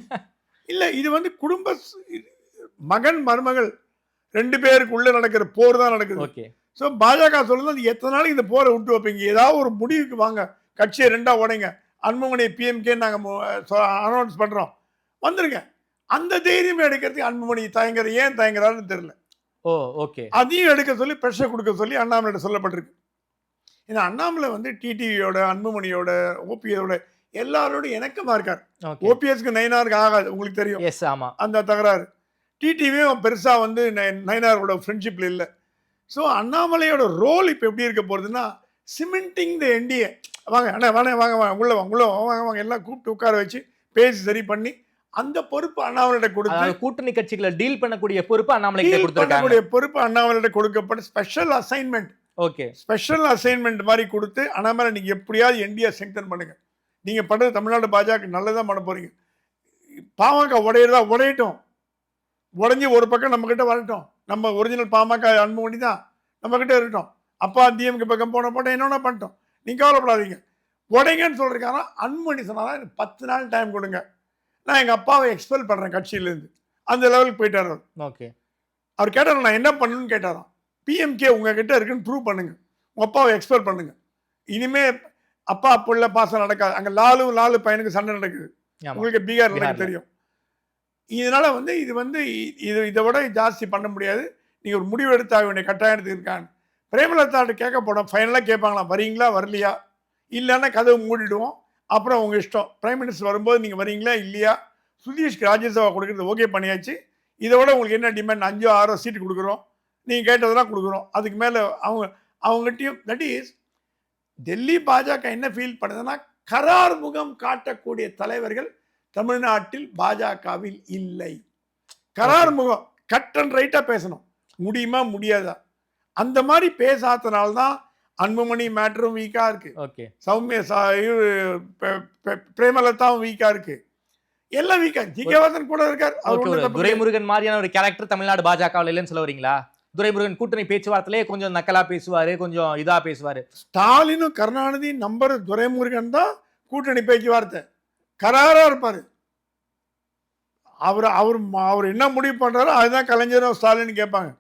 இல்ல, இது வந்து குடும்ப மகன் மருமகள் 2 பேருக்குள்ள நடக்கிற போர் தான் நடக்குது. ஓகே. ஸோ பாஜக சொல்லுறது எத்தனை நாளைக்கு இந்த போரை விட்டு வைப்பீங்க? ஏதாவது ஒரு முடிவுக்கு வாங்க, கட்சியை 2ஆ உடைங்க, அன்புமணி பிஎம்கே நாங்கள் அனௌன்ஸ் பண்ணுறோம், வந்துருங்க. அந்த தைரியம் எடுக்கிறதுக்கு அன்புமணி ஏன் தயங்குறாருன்னு தெரியல. ஓ, ஓகே. அதையும் எடுக்க சொல்லி ப்ரெஷர் கொடுக்க சொல்லி அண்ணாமலையிட்ட சொல்லப்பட்டிருக்கு. ஏன்னா அண்ணாமலை வந்து டிடிவியோட, அன்புமணியோட, ஓபிஎஸோட எல்லாரோட இணக்கமா இருக்கார். ஓபிஎஸ்க்கு நயினாருக்கு ஆகாது, உங்களுக்கு தெரியும். எஸ், ஆமா. அந்த தகராறு டிடிவியும் பெருசா வந்து நயினாரோட ஃப்ரெண்ட்ஷிப்ல இல்லை. ஸோ அண்ணாமலையோட ரோல் இப்போ எப்படி இருக்க போகிறதுன்னா, சிமெண்டிங் த என்டிஏ. வாங்க அண்ணா, வாங்க உள்ள வாங்க எல்லாம் கூப்பிட்டு உட்கார வச்சு பேசி சரி பண்ணி அந்த பொறுப்பு அண்ணாமலையிட்ட கொடுத்து, கூட்டணி கட்சிகளை டீல் பண்ணக்கூடிய பொறுப்பு அண்ணாமலைக்கு கொடுத்திருக்காங்க. பொறுப்பு அண்ணாமலையிட்ட கொடுக்கப்பட்ட special assignment. Okay. Special assignment மாதிரி கொடுத்து, அண்ணாமலை நீங்க எப்படியாவது என்டிஏ ஸ்ட்ரெங்தன் பண்ணுங்க. நீங்க பண்றது தமிழ்நாடு பாஜக நல்லதான் பண்ண போறீங்க. பாமக உடையட்டும், உடஞ்சி ஒரு பக்கம் நம்ம கிட்ட வரட்டும். நம்ம ஒரிஜினல் பாமக அன்புமணி தான் நம்ம கிட்ட இருக்கட்டும். அப்பா டிஎம்கே பக்கம் போட்டோம், என்னென்ன பண்ணிட்டோம், நீங்க கவலைப்படாதீங்க, உடைங்கன்னு சொல்லிருக்காங்க. அன்புமணி சொன்னாதான் எனக்கு 10 நாள் டைம் கொடுங்க, நான் எங்க அப்பாவை எக்ஸ்பெல் பண்றேன் கட்சியிலேருந்து. அந்த லெவலுக்கு போயிட்டார். ஓகே. அவர் கேட்டார், நான் என்ன பண்ணணும்னு கேட்டாராம். பிஎம்கே உங்ககிட்ட இருக்குன்னு ப்ரூவ் பண்ணுங்க, உங்க அப்பாவை எக்ஸ்பெல் பண்ணுங்க. இனிமே அப்பா புள்ள பாசம் நடக்காது. அங்க லாலு பையனுக்கு சண்டை நடக்குது, உங்களுக்கு பீகார் நடக்க தெரியும். இதனால வந்து இதை விட ஜாஸ்தி பண்ண முடியாது. நீங்க ஒரு முடிவு எடுத்தாக வேண்டிய கட்டாயத்துக்கு இருக்கான்னு பிரேமலதாட்ட கேட்க போனோம். ஃபைனலாக கேட்பாங்களாம், வரீங்களா வரலையா, இல்லைன்னா கதவு மூடிடுவோம், அப்புறம் உங்க இஷ்டம். பிரைம் மினிஸ்டர் வரும்போது நீங்க வரீங்களா இல்லையா, சுதீஷ்க்கு ராஜ்யசபா கொடுக்குறது ஓகே பண்ணியாச்சு, இதை விட உங்களுக்கு என்ன டிமாண்ட், 5 6 சீட்டு கொடுக்குறோம், நீங்க கேட்டதெல்லாம் கொடுக்குறோம். அதுக்கு மேல அவங்ககிட்டயும், தட் இஸ் டெல்லி பாஜக என்ன ஃபீல் பண்ணுதுன்னா, கரார் முகம் காட்டக்கூடிய தலைவர்கள் தமிழ்நாட்டில் பாஜகவில் இல்லை. கரார் முகம், கட் அண்ட் ரைட்டா பேசணும், முடியுமா முடியாதா, அந்த மாதிரி பேசாதனால்தான் அன்புமணி மேட்டரும் வீக்கா இருக்கு. ஓகே. சௌமியா பிரேமலதாவும் வீக்கா இருக்கு, எல்லாம் வீக்கா. ஜிகேவாசன் கூட இருக்கார். துரைமுருகன் மாதிரியான ஒரு கேரக்டர் தமிழ்நாடு பாஜகவில் இல்லைன்னு சொல்ல வரீங்களா? துரைமுருகன் கூட்டணி பேச்சுவார்த்தையிலே கொஞ்சம் நக்கலா பேசுவாரு, கொஞ்சம் இதா பேசுவாரு. ஸ்டாலினும் கருணாநிதி நம்பர் துரைமுருகன் தான் கூட்டணி பேச்சுவார்த்தை, கராரா இருப்பாரு. அவர் என்ன முடிவு பண்றாரோ அதுதான் கலைஞரும் ஸ்டாலின் கேட்பாங்க.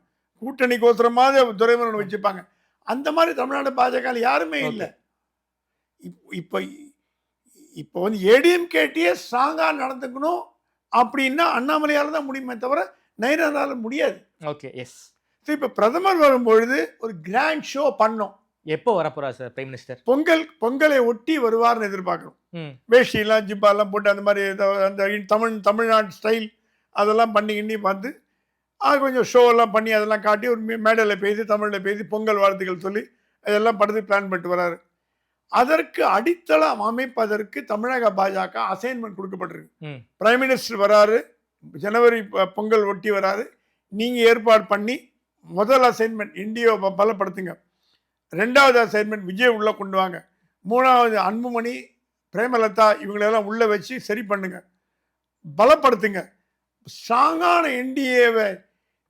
கூட்டணிக்கோசரமாவது துரைமுருகன் வச்சுப்பாங்க. அந்த மாதிரி தமிழ்நாடு பாஜக யாருமே இல்லை. இப்போ வந்து ஏடிஎம்கேடியே ஸ்ட்ராங்கா நடந்துக்கணும் அப்படின்னா அண்ணாமலையால தான் முடியுமே தவிர நயினாரால முடியாது. Okay, yes. இப்ப பிரதமர் வரும்பொழுது ஒரு கிராண்ட் ஷோ பண்ணோம். எப்போ வரப்போறா சார் பிரைம் மினிஸ்டர்? பொங்கலை ஒட்டி வருவார்னு எதிர்பார்க்கிறோம். வேஷ்டிலாம் ஜிப்பாலாம் போட்டு அந்த மாதிரி அந்த தமிழ்நாடு ஸ்டைல் அதெல்லாம் பண்ணி பார்த்து கொஞ்சம் ஷோவெல்லாம் பண்ணி அதெல்லாம் காட்டி ஒரு மேடையில் பேசி தமிழில் பேசி பொங்கல் வாழ்த்துக்கள் சொல்லி அதெல்லாம் படுத்து பிளான் பண்ணிட்டு வராரு. அதற்கு அடித்தளம் அமைப்பதற்கு தமிழக பாஜக அசைன்மெண்ட் கொடுக்கப்பட்டிருக்கு. பிரைம் மினிஸ்டர் வராரு, ஜனவரி பொங்கல் ஒட்டி வராது. நீங்கள் ஏற்பாடு பண்ணி முதல் அசைன்மெண்ட் இந்தியாவை பலப்படுத்துங்க. 2வது அசைன்மெண்ட் விஜய் உள்ளே கொண்டு வாங்க. 3வது அன்புமணி, பிரேமலதா இவங்களெல்லாம் உள்ளே வச்சு சரி பண்ணுங்க, பலப்படுத்துங்க. ஸ்ட்ராங்கான என்டிஏவை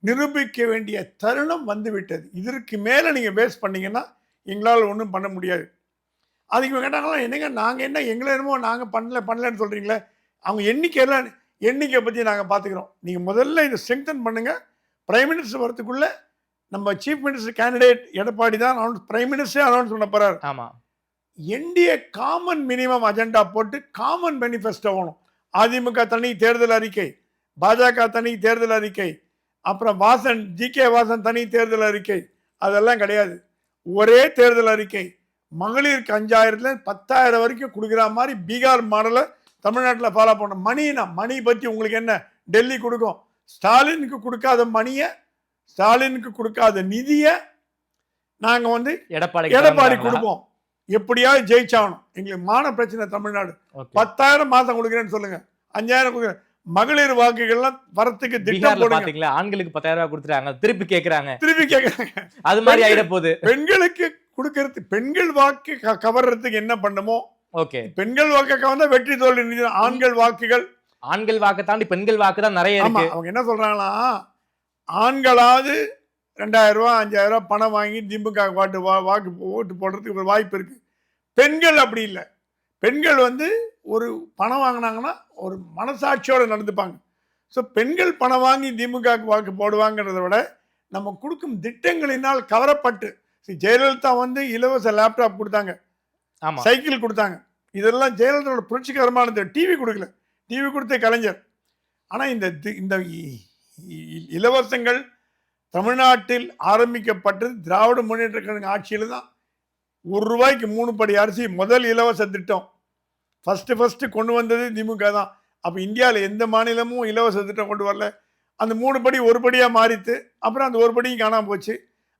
நிரூபிக்க வேண்டிய தருணம் வந்துவிட்டது. இதற்கு மேலே நீங்கள் பேஸ் பண்ணீங்கன்னா எங்களால் ஒன்றும் பண்ண முடியாது. அதுக்கு கேட்டாங்களா, என்னங்க நாங்கள் என்ன எங்களை என்னமோ நாங்கள் பண்ணலன்னு சொல்கிறீங்களே. அவங்க எண்ணிக்கை பற்றி நாங்கள் பார்த்துக்கிறோம். நீங்கள் முதல்ல இதை ஸ்ட்ரெங்தன் பண்ணுங்கள். பிரைம் மினிஸ்டர் வரத்துக்குள்ளே நம்ம சீஃப் மினிஸ்டர் கேண்டிடேட் எடப்பாடி தான் பிரைம் மினிஸ்டரே அனௌன்ஸ் பண்ண போகிறார். ஆமாம், என்டிஏ காமன் மினிமம் அஜெண்டா போட்டு காமன் பெனிஃபெஸ்டோ வேணும். அதிமுக தனி தேர்தல் அறிக்கை, பாஜக தனி தேர்தல் அறிக்கை, அப்புறம் ஜி.கே. வாசன் தனி தேர்தல் அறிக்கை, அதெல்லாம் கிடையாது. ஒரே தேர்தல் அறிக்கை. மகளிருக்கு 5000 10,000 வரைக்கும் கொடுக்குற மாதிரி பீகார் மாடலை தமிழ்நாட்டில் ஃபாலோ பண்ணணும். மணி பற்றி உங்களுக்கு என்ன, டெல்லி கொடுக்கும். ஸ்டாலினுக்கு கொடுக்காத மணியை, ஸ்டாலினுக்கு கொடுக்காத நிதியை நாங்கள் எடப்பாடி கொடுப்போம். எப்படியாவது ஜெயிச்சாகணும். எங்களுக்கு மான பிரச்சனை தமிழ்நாடு. 10,000 மாதம் கொடுக்குறேன்னு சொல்லுங்க, 5,000 கொடுக்குறேன். மகளிர் வாக்குகள்லாம் வரத்துக்கு திட்டம் போடுங்க. ஆண்களுக்கு 10,000 ரூபாய் கொடுத்துறாங்க, திருப்பி கேட்கறாங்க. அது மாதிரி ஆயிட போகுது. பெண்களுக்கு கொடுக்கறது, பெண்கள் வாக்கு கவர்றதுக்கு என்ன பண்ணுமோ, ஓகே, பெண்கள் வாக்கு கவர்ந்தா வெற்றி தோல்வி நிதி. ஆண்கள் வாக்கு தாண்டி பெண்கள் வாக்கு தான் நிறைய இருக்கு. அவங்க என்ன சொல்றாங்களா, ஆண்களாவது 2,000 ரூபாய் 5,000 ரூபாய் பணம் வாங்கி திமுக வாக்கு ஓட்டு போடுறதுக்கு ஒரு வாய்ப்பு இருக்கு. பெண்கள் அப்படி இல்லை. பெண்கள் ஒரு பணம் வாங்கினாங்கன்னா ஒரு மனசாட்சியோடு நடந்துப்பாங்க. ஸோ பெண்கள் பணம் வாங்கி திமுக வாக்கு போடுவாங்கிறத விட நம்ம கொடுக்கும் திட்டங்களினால் கவரப்பட்டு, ஜெயலலிதா இலவச லேப்டாப் கொடுத்தாங்க, சைக்கிள் கொடுத்தாங்க. இதெல்லாம் ஜெயலலிதாவோட புரட்சிகரமானது. டிவி கொடுக்கல, டிவி கொடுத்த கலைஞர். ஆனால் இந்த இலவசங்கள் தமிழ்நாட்டில் ஆரம்பிக்கப்பட்டது திராவிட முன்னேற்ற கழக ஆட்சியில் தான். 1 ரூபாய்க்கு 3 படி அரிசி முதல் இலவச திட்டம் ஃபஸ்ட்டு கொண்டு வந்தது திமுக தான். அப்போ இந்தியாவில் எந்த மாநிலமும் இலவச திட்டம் கொண்டு வரல. அந்த 3 படி 1 படியாக மாறித்து. அப்புறம் அந்த 1 படியும் காணாமல் போச்சு.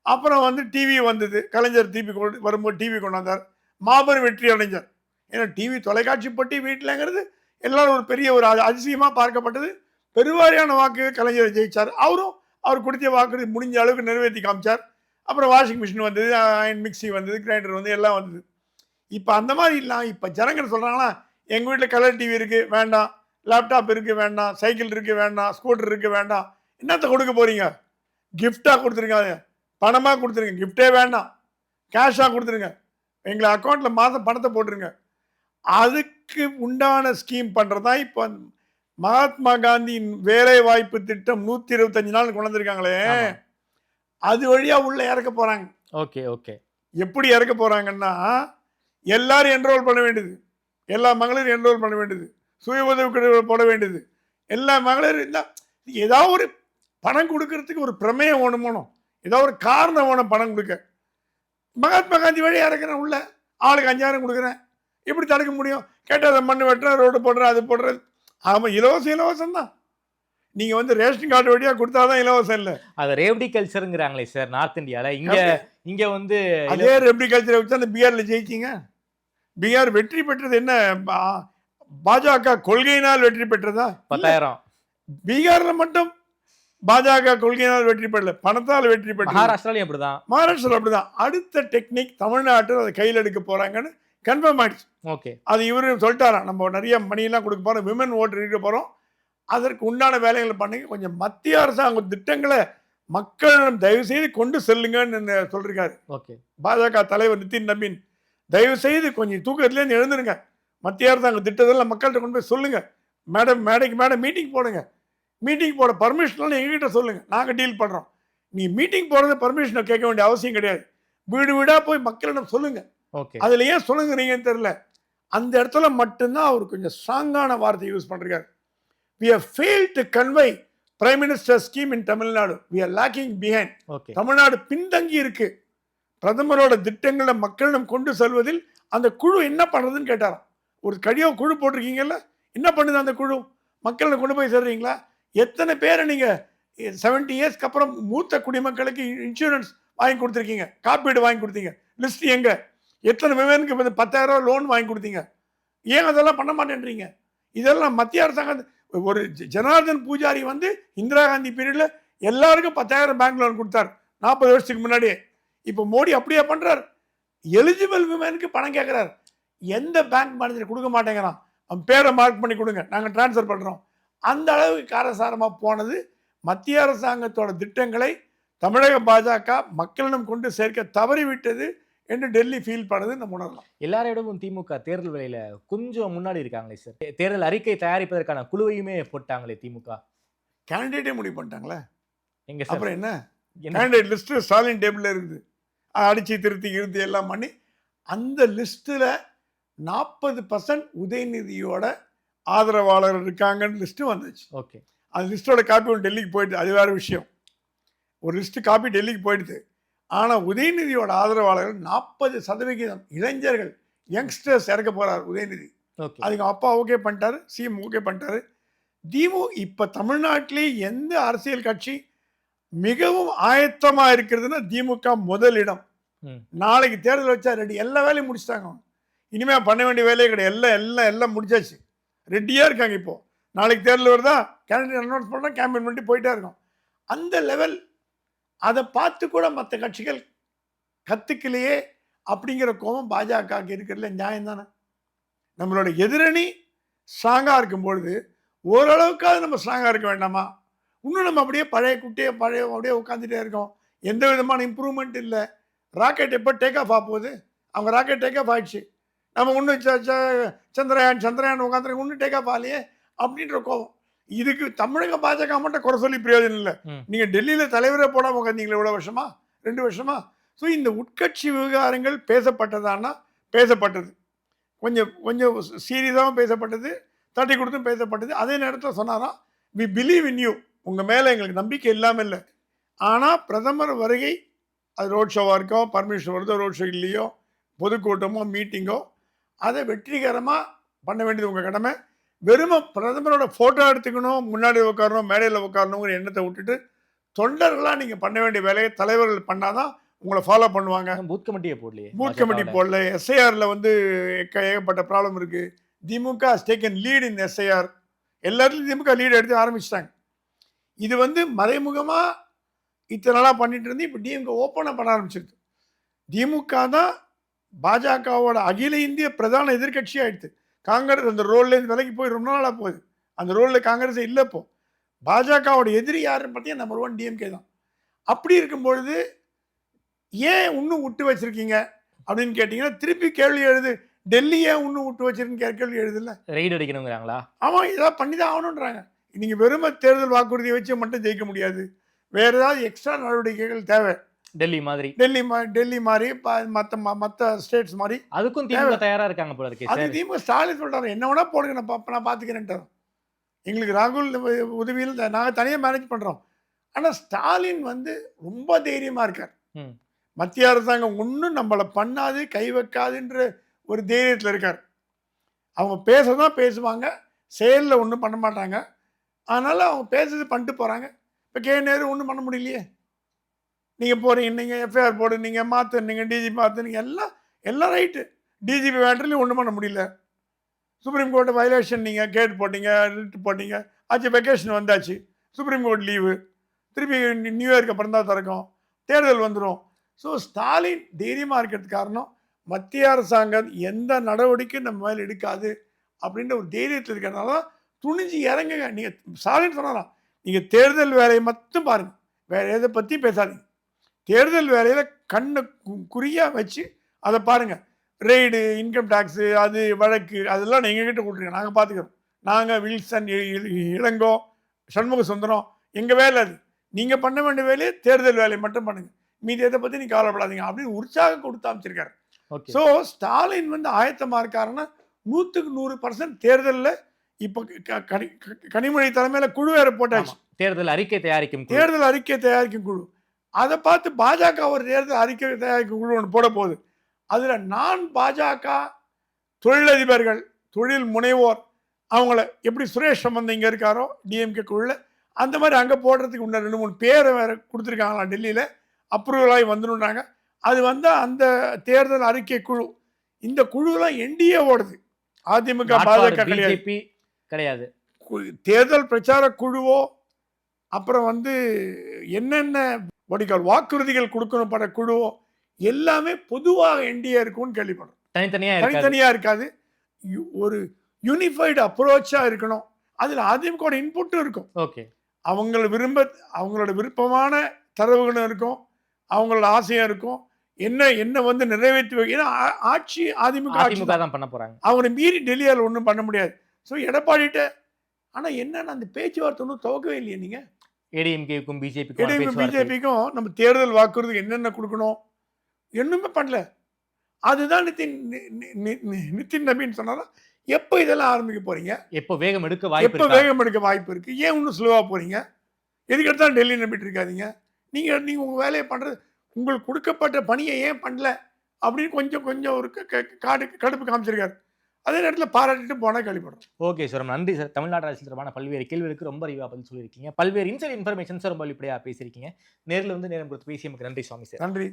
அப்புறம் டிவி வந்தது. கலைஞர் டிவி வரும்போது டிவி கொண்டாந்தார், மாபெரும் வெற்றி அடைஞ்சார். ஏன்னா டிவி தொலைக்காட்சி பட்டி வீட்டிலங்கிறது எல்லாரும் ஒரு பெரிய ஒரு அதிசயமாக பார்க்கப்பட்டது. பெருவாரியான வாக்கு கலைஞர் ஜெயிச்சார். அவர் கொடுத்த வாக்கு முடிஞ்ச அளவுக்கு நிறைவேற்றி காமிச்சார். அப்புறம் வாஷிங் மிஷின் வந்தது, அயன் மிக்சி வந்தது, கிரைண்டர் எல்லாம் வந்தது. இப்போ அந்த மாதிரி இல்லாமல் இப்போ ஜனங்கள் சொல்கிறாங்களா, எங்கள் வீட்டில் கலர் டிவி இருக்குது வேண்டாம், லேப்டாப் இருக்குது வேண்டாம், சைக்கிள் இருக்குது வேண்டாம், ஸ்கூட்டர் இருக்குது வேண்டாம். என்னத்தை கொடுக்க போகிறீங்க? கிஃப்டாக கொடுத்துருங்க, பணமாக கொடுத்துருங்க. கிஃப்டே வேண்டாம், கேஷாக கொடுத்துருங்க. எங்களை அக்கௌண்ட்டில் மாதம் பணத்தை போட்டுருங்க. அதுக்கு உண்டான ஸ்கீம் பண்ணுறது தான் இப்போ மகாத்மா காந்தியின் வேலை வாய்ப்பு திட்டம் 125 நாள் கொண்டு வந்திருக்காங்களே, அது வழியாக உள்ள இறக்க போகிறாங்க. ஓகே. எப்படி இறக்க போகிறாங்கன்னா, எல்லாரும் என்ரோல் பண்ண வேண்டியது, எல்லா மகளிரும் என்ரோல் பண்ண வேண்டியது, சுய உதவி போட வேண்டியது, எல்லா மகளிரும் இல்லை. ஏதாவது ஒரு பணம் கொடுக்கறதுக்கு ஒரு பிரமேயம் வேணும், ஏதாவது ஒரு காரணம் வேணும் பணம் கொடுக்க. மகாத்மா காந்தி வழியாக இறக்குறேன், உள்ள ஆளுக்கு 5,000 கொடுக்குறேன், எப்படி தடுக்க முடியும்? கேட்டால் அதை மண் வெட்டுறேன், ரோடு போடுறேன், அது போடுறது. ஆமாம், இலவசம் தான். நீங்கள் ரேஷன் கார்டு வழியாக கொடுத்தா தான் இலவசம் இல்லை. அது ரேவடி கல்ச்சருங்கிறாங்களே சார் நார்த் இந்தியாவில். இங்கே அதே ரேவடி கல்ச்சரை வச்சு அந்த பீகாரில் ஜெயிச்சிங்க. பீகார் வெற்றி பெற்றது என்ன, பாஜக கொள்கையினால் வெற்றி பெற்றதா? 10,000. பீகாரில் மட்டும் பாஜக கொள்கையினால் வெற்றி பெறல, பணத்தால் வெற்றி பெற்ற. மகாராஷ்டிராலையும் அப்படிதான். அடுத்த டெக்னிக் தமிழ்நாட்டில் அதை கையில் எடுக்க போகிறாங்கன்னு கன்ஃபார்ம் ஆயிடுச்சு. ஓகே, அது இவரு சொல்லிட்டாராம், நம்ம நிறைய மணியெல்லாம் கொடுக்க போகிறோம், விமன் ஓட்டு இருக்க போகிறோம், அதற்கு உண்டான வேலைகளை பண்ணுங்க, கொஞ்சம் மத்திய அரசாங்க திட்டங்களை மக்களிடம் தயவு செய்து கொண்டு செல்லுங்கன்னு சொல்லியிருக்காரு. ஓகே, பாஜக தலைவர் நிதின் நபீன், தயவு செய்து கொஞ்சம் தூக்கத்துலேருந்து எழுந்துருங்க, மத்திய அரசாங்க திட்டத்தில் மக்கள்கிட்ட கொண்டு போய் சொல்லுங்க. மேடம் மீட்டிங் போடுங்க, மீட்டிங் போட பர்மிஷன் எங்ககிட்ட சொல்லுங்க, நாங்கள் டீல் பண்ணுறோம். நீ மீட்டிங் போடுறது பர்மிஷனை கேட்க வேண்டிய அவசியம் கிடையாது, வீடு வீடாக போய் மக்களிடம் சொல்லுங்க. ஓகே, அதில் ஏன் சொல்லுங்கிறீங்கன்னு தெரியல. அந்த இடத்துல மட்டும்தான் அவர் கொஞ்சம் ஸ்ட்ராங்கான வார்த்தை யூஸ் பண்ணுறாரு. We have failed to convey Prime Minister's scheme in Tamil Nadu. We are lacking behind. Tamil Nadu பின்தங்கி இருக்கு. பிரதமரோட திட்டங்களை மக்களிடம் கொண்டு செல்வதில் அந்த குழு என்ன பண்ணுறதுன்னு கேட்டாராம். ஒரு குழு போட்டிருக்கீங்கல்ல, என்ன பண்ணுது அந்த குழு? மக்களிடம் கொண்டு போய் சேர்றீங்களா? எத்தனை பேரை நீங்கள் 70 இயர்ஸ்க்கு அப்புறம் மூத்த குடிமக்களுக்கு இன்சூரன்ஸ் வாங்கி கொடுத்துருக்கீங்க, காப்பீடு வாங்கி கொடுத்தீங்க, லிஸ்ட் எங்கே? எத்தனை விவரனுக்கு 10,000 ரூபா லோன் வாங்கி கொடுத்தீங்க? ஏன் அதெல்லாம் பண்ண மாட்டேன்றீங்க? இதெல்லாம் மத்திய அரசாங்கம் ஒரு ஜனார்தன் பூஜாரி வந்து இந்திரா காந்தி பீரியட்ல எல்லாருக்கும் 10,000 பேங்க் லோன் கொடுத்தார் 40 வருஷத்துக்கு முன்னாடியே. இப்போ மோடி அப்படியே பண்றார். எலிஜிபிள் விமனுக்கு பணம் கேட்கிறார். எந்த பேங்க் மேனேஜர் கொடுக்க மாட்டேங்கிறான். அவன் பேரை மார்க் பண்ணி கொடுங்க, நாங்கள் டிரான்ஸ்ஃபர் பண்றோம். அந்த அளவுக்கு காரசாரமா போனது. மத்திய அரசாங்கத்தோட திட்டங்களை தமிழக பாஜக மக்களிடம் கொண்டு சேர்க்க தவறிவிட்டது என்று டெல்லி ஃபீல் பண்ணது நம்ம உணரலாம். எல்லாரோடவும் திமுக தேர்தல் வேலையில கொஞ்சம் முன்னாடி இருக்காங்களே சார். தேர்தல் அறிக்கை தயாரிப்பதற்கான குழுவையுமே போட்டாங்களே திமுக. கேண்டிடேட்டே முடிவு பண்ணிட்டாங்களே. எங்க சார் அப்புறம் என்ன கேண்டிடேட் லிஸ்ட் ஸ்டாலின் டேபிள்ல இருக்குது. அடிச்சு திருத்தி எல்லாம் பண்ணி அந்த லிஸ்ட்ல 40% உதயநிதியோட ஆதரவாளர் இருக்காங்கன்னு லிஸ்ட் வந்துச்சு. ஓகே, அந்த லிஸ்டோட காப்பி ஒன்று டெல்லிக்கு போயிடுது. அது வேற விஷயம். ஒரு லிஸ்ட் காப்பி டெல்லிக்கு போயிடுது. ஆனால் உதயநிதியோட ஆதரவாளர்கள் 40% இளைஞர்கள், யங்ஸ்டர்ஸ் இறக்க போறார் உதயநிதி. ஓகே, அதுக்கு அப்பா ஓகே பண்ணிட்டாரு, சிஎம் ஓகே பண்ணிட்டாரு. இப்போ தமிழ்நாட்டிலே எந்த அரசியல் கட்சி மிகவும் ஆயத்தமா இருக்கிறதுன்னா திமுக முதலிடம். நாளைக்கு தேர்தல் வச்சா ரெடி, எல்லா வேலையும் முடிச்சிட்டாங்க. இனிமே பண்ண வேண்டிய வேலையே கிடையாது. எல்லாம் முடிச்சாச்சு, ரெடியா இருக்காங்க. இப்போ நாளைக்கு தேர்தல் வருதா, கேண்டிடேட் அனௌன்ஸ் பண்ணா கேம்பெயின் பண்ணி போயிட்டே இருக்கோம். அந்த லெவல். அதை பார்த்து கூட மற்ற கட்சிகள் கத்துக்கலையே அப்படிங்கிற கோபம் பாஜக இருக்கிறதுல நியாயம் தானே. நம்மளோட எதிரணி ஸ்ட்ராங்கா இருக்கும் பொழுது ஓரளவுக்காவது நம்ம ஸ்ட்ராங்கா இருக்க வேண்டாமா? இன்னும் நம்ம அப்படியே அப்படியே உட்காந்துட்டே இருக்கோம். எந்த விதமான இம்ப்ரூவ்மெண்ட் இல்லை. ராக்கெட் எப்போ டேக் ஆஃப் ஆகுது? அவங்க ராக்கெட் டேக் ஆஃப் ஆயிடுச்சு. நம்ம இன்னும் சந்திரயான் உட்காந்துருக்க இன்னும் டேக் ஆஃப் ஆகலையே அப்படின்ற கோபம். இதுக்கு தமிழக பாஜக மட்டும் குறை சொல்லி பிரயோஜனம் இல்லை. நீங்க டெல்லியில தலைவரை போடாம உட்காந்தீங்களா இவ்வளவு வருஷமா, 2 வருஷமா? ஸோ இந்த உட்கட்சி விவகாரங்கள் பேசப்பட்டதானா பேசப்பட்டது, கொஞ்சம் சீரியஸாகவும் பேசப்பட்டது, தட்டி கொடுத்தும் பேசப்பட்டது. அதே நேரத்தில் சொன்னாராம், வி பிலீவ் இன் யூ, உங்க மேல எங்களுக்கு நம்பிக்கை இல்லாமல் இல்லை. ஆனால் பிரதமர் வருகை, அது ரோட் ஷோவாக இருக்கோ, பர்மிஷன் வருதோ ரோட் ஷோ இல்லையோ, பொதுக்கூட்டமோ மீட்டிங்கோ, அதை வெற்றிகரமாக பண்ண வேண்டியது உங்கள் கடமை. வெறும் பிரதமரோட ஃபோட்டோ எடுத்துக்கணும், முன்னாடி உட்காரணும், மேடையில் உட்காரணுங்கிற எண்ணத்தை விட்டுட்டு தொண்டர்களாக நீங்கள் பண்ண வேண்டிய வேலையை தலைவர்கள் பண்ணாதான் உங்களை ஃபாலோ பண்ணுவாங்க. பூத் கமிட்டியை போடலையே, பூத் கமிட்டி போடல. எஸ்ஐஆரில் வந்து ஏகப்பட்ட ப்ராப்ளம் இருக்குது. DMK has taken lead in SIR. எல்லாத்துலையும் திமுக லீட் எடுத்து ஆரம்பிச்சிட்டாங்க. இது வந்து மறைமுகமாக இத்தனை நாளாக பண்ணிட்டு இருந்து இப்போ டிஎம்கே ஓப்பனாக பண்ண ஆரம்பிச்சிருக்கு. திமுக தான் பாஜகவோட அகில இந்திய பிரதான எதிர்கட்சி ஆயிடுது. காங்கிரஸ் அந்த ரோல்லேருந்து விலைக்கு போய் ரொம்ப நாளாக போகுது. அந்த ரோலில் காங்கிரஸ் இல்லை. இப்போ பாஜகவோட எதிரி யாருன்னு பார்த்தீங்கன்னா நம்பர் 1 டிஎம்கே தான். அப்படி இருக்கும்பொழுது ஏன் இன்னும் விட்டு வச்சிருக்கீங்க அப்படின்னு கேட்டிங்கன்னா திருப்பி கேள்வி எழுது. டெல்லி ஏன் இன்னும் விட்டு வச்சிருக்கீங்க கேள்வி எழுதுல. ரைடு அடிக்கணுங்கிறாங்களா? ஆமாம், ஏதாவது பண்ணி தான் ஆகணுன்றாங்க. நீங்கள் வெறும் தேர்தல் வாக்குறுதியை வச்சு மட்டும் ஜெயிக்க முடியாது. வேறு ஏதாவது எக்ஸ்ட்ரா நடவடிக்கைகள் தேவை. டெல்லி மாதிரி மற்ற ஸ்டேட்ஸ் மாதிரி. அதுக்கும் திமுக தயாரா இருக்காங்க போல இருக்கு. அது திமுக ஸ்டாலின் சொல்றாரு, என்ன வேணா போடுங்க, நான் பார்த்துக்கிறேன்ட்டார். எங்களுக்கு ராகுல் உதவியில் நாங்கள் தனியாக மேனேஜ் பண்ணுறோம். ஆனால் ஸ்டாலின் வந்து ரொம்ப தைரியமாக இருக்கார். மத்திய அரசாங்கம் ஒன்றும் நம்மளை பண்ணாது, கை வைக்காதுன்ற ஒரு தைரியத்தில் இருக்கார். அவங்க பேசதான் பேசுவாங்க, செயலில் ஒன்றும் பண்ண மாட்டாங்க. அதனால் அவங்க பேசுறது பண்ணிட்டு போகிறாங்க. இப்போ நேரு ஒன்றும் பண்ண முடியலையே. நீங்கள் போகிறீங்க, நீங்கள் எஃப்ஐஆர் போடு, நீங்கள் மாற்றுனீங்க, டிஜிபி மாற்றுனீங்க, எல்லாம் ரைட்டு. டிஜிபி மேட்டர்லேயும் ஒன்றும் பண்ண முடியல. சுப்ரீம் கோர்ட்டு வயலேஷன், நீங்கள் கேட் போட்டீங்க, ரிட் போட்டீங்க, ஆச்சு. வெக்கேஷன் வந்தாச்சு, சுப்ரீம் கோர்ட் லீவு, திருப்பி நியூ இயர்க்கு அப்புறம் தான் திறக்கும், தேர்தல் வந்துடும். ஸோ ஸ்டாலின் தைரியமாக இருக்கிறதுக்கு காரணம் மத்திய அரசாங்கம் எந்த நடவடிக்கையும் நம்ம மேலே எடுக்காது அப்படின்ற ஒரு தைரியத்தில் இருக்கிறதுனால தான் துணிஞ்சு இறங்குங்க. நீங்கள் ஸ்டாலின் சொன்னாராம், நீங்கள் தேர்தல் வேலையை மட்டும் பாருங்கள், வேறு எதை பற்றி பேசாதீங்க. தேர்தல் வேலையில் கண்ணை குறியாக வச்சு அதை பாருங்கள். ரெய்டு, இன்கம் டேக்ஸு, அது வழக்கு, அதெல்லாம் எங்ககிட்ட கொடுத்துருங்க, நாங்கள் பார்த்துக்கிறோம். நாங்கள் வில்சன், இளங்கோ, சண்முக சுந்தரம், எங்கள் வேலை அது. நீங்கள் பண்ண வேண்டிய வேலையை தேர்தல் வேலையை மட்டும் பண்ணுங்கள், மீதி எதை பற்றி நீங்கள் கவலைப்படாதீங்க அப்படின்னு உற்சாகம் கொடுத்து அமைச்சிருக்காரு. ஸோ ஸ்டாலின் வந்து ஆயத்தமாக இருக்காருன்னா 100% தேர்தலில் இப்போ கனிமொழி தலைமையில் குழு வேறு போட்டாச்சு. தேர்தல் அறிக்கை தயாரிக்கும் குழு. அதை பார்த்து பாஜக ஒரு தேர்தல் அறிக்கை தயாரிக்கும் குழு ஒன்று போட போகுது. அதில் நான் பாஜக தொழிலதிபர்கள், தொழில் முனைவோர், அவங்கள எப்படி சுரேஷ் சம்பந்த் இங்கே இருக்காரோ டிஎம்கே குழுவில், அந்த மாதிரி அங்கே போடுறதுக்கு இன்னும் 2-3 பேரை வேறு கொடுத்துருக்காங்களாம். டெல்லியில் அப்ரூவல் ஆகி வந்துடுறாங்க. அது வந்து அந்த தேர்தல் அறிக்கை குழு. இந்த குழுலாம் என்டிஏ ஓடுது, அதிமுக பாஜக கிடையாது. தேர்தல் பிரச்சார குழுவோ அப்புறம் என்னென்ன வாக்குறுதிகள் கொடுக்கணும் பட குழுவோ எல்லாமே பொதுவாக என்டிஏ இருக்கும்னு கேள்விப்படுறோம். தனித்தனியா இருக்காது. ஒரு யூனிஃபைடு அப்ரோச்சா இருக்கணும். அதுல அதிமுக இன்புட்டும் இருக்கும். ஓகே, அவங்களோட விருப்பமான தரவுகளும் இருக்கும், அவங்களோட ஆசையும் இருக்கும். என்ன நிறைவேற்றி வைக்க ஆட்சி அதிமுக தான் பண்ண போறாங்க. அவங்களை மீறி டெல்லியால் ஒன்றும் பண்ண முடியாது. ஸோ எடப்பாடிட்ட ஆனால் என்னன்னா அந்த பேச்சுவார்த்தை ஒன்றும் துவக்கவே இல்லையே. நீங்கள் ஏடிஎம்கேக்கும் பிஜேபிக்கும் நம்ம தேர்தல் வாக்குறுதி என்னென்ன கொடுக்கணும் என்னுமே பண்ணல. அதுதான் நிதின் நபீன் சொன்னாலும் எப்போ இதெல்லாம் ஆரம்பிக்க போறீங்க, எப்போ வேகம் எடுக்க வாய்ப்பு இருக்கு, ஏன் இன்னும் ஸ்லோவா போறீங்க, எதுக்கு எடுத்தாலும் டெல்லி நம்பிட்டு இருக்காதீங்க, நீங்க உங்க வேலையை பண்றது, உங்களுக்கு கொடுக்கப்பட்ட பணியை ஏன் பண்ணல அப்படின்னு கொஞ்சம் ஒரு கடுப்பு காமிச்சிருக்காரு. அதே நேரத்தில் பாராட்டிட்டு போனால் கழிப்படும். ஓகே சார், நன்றி சார். தமிழ்நாடு அரசியல் தொடர்பான பல்வேறு கேள்விகளுக்கு ரொம்ப அறிவா பதில் சொல்லியிருக்கீங்க. பல்வேறு இன்சைட் இன்ஃபர்மேஷன்ஸ் ரொம்ப வெளிப்படையாக பேசியிருக்கீங்க. நேரில் நேரம் கொடுத்து பேசியமைக்கு நன்றி சுவாமி சார். நன்றி.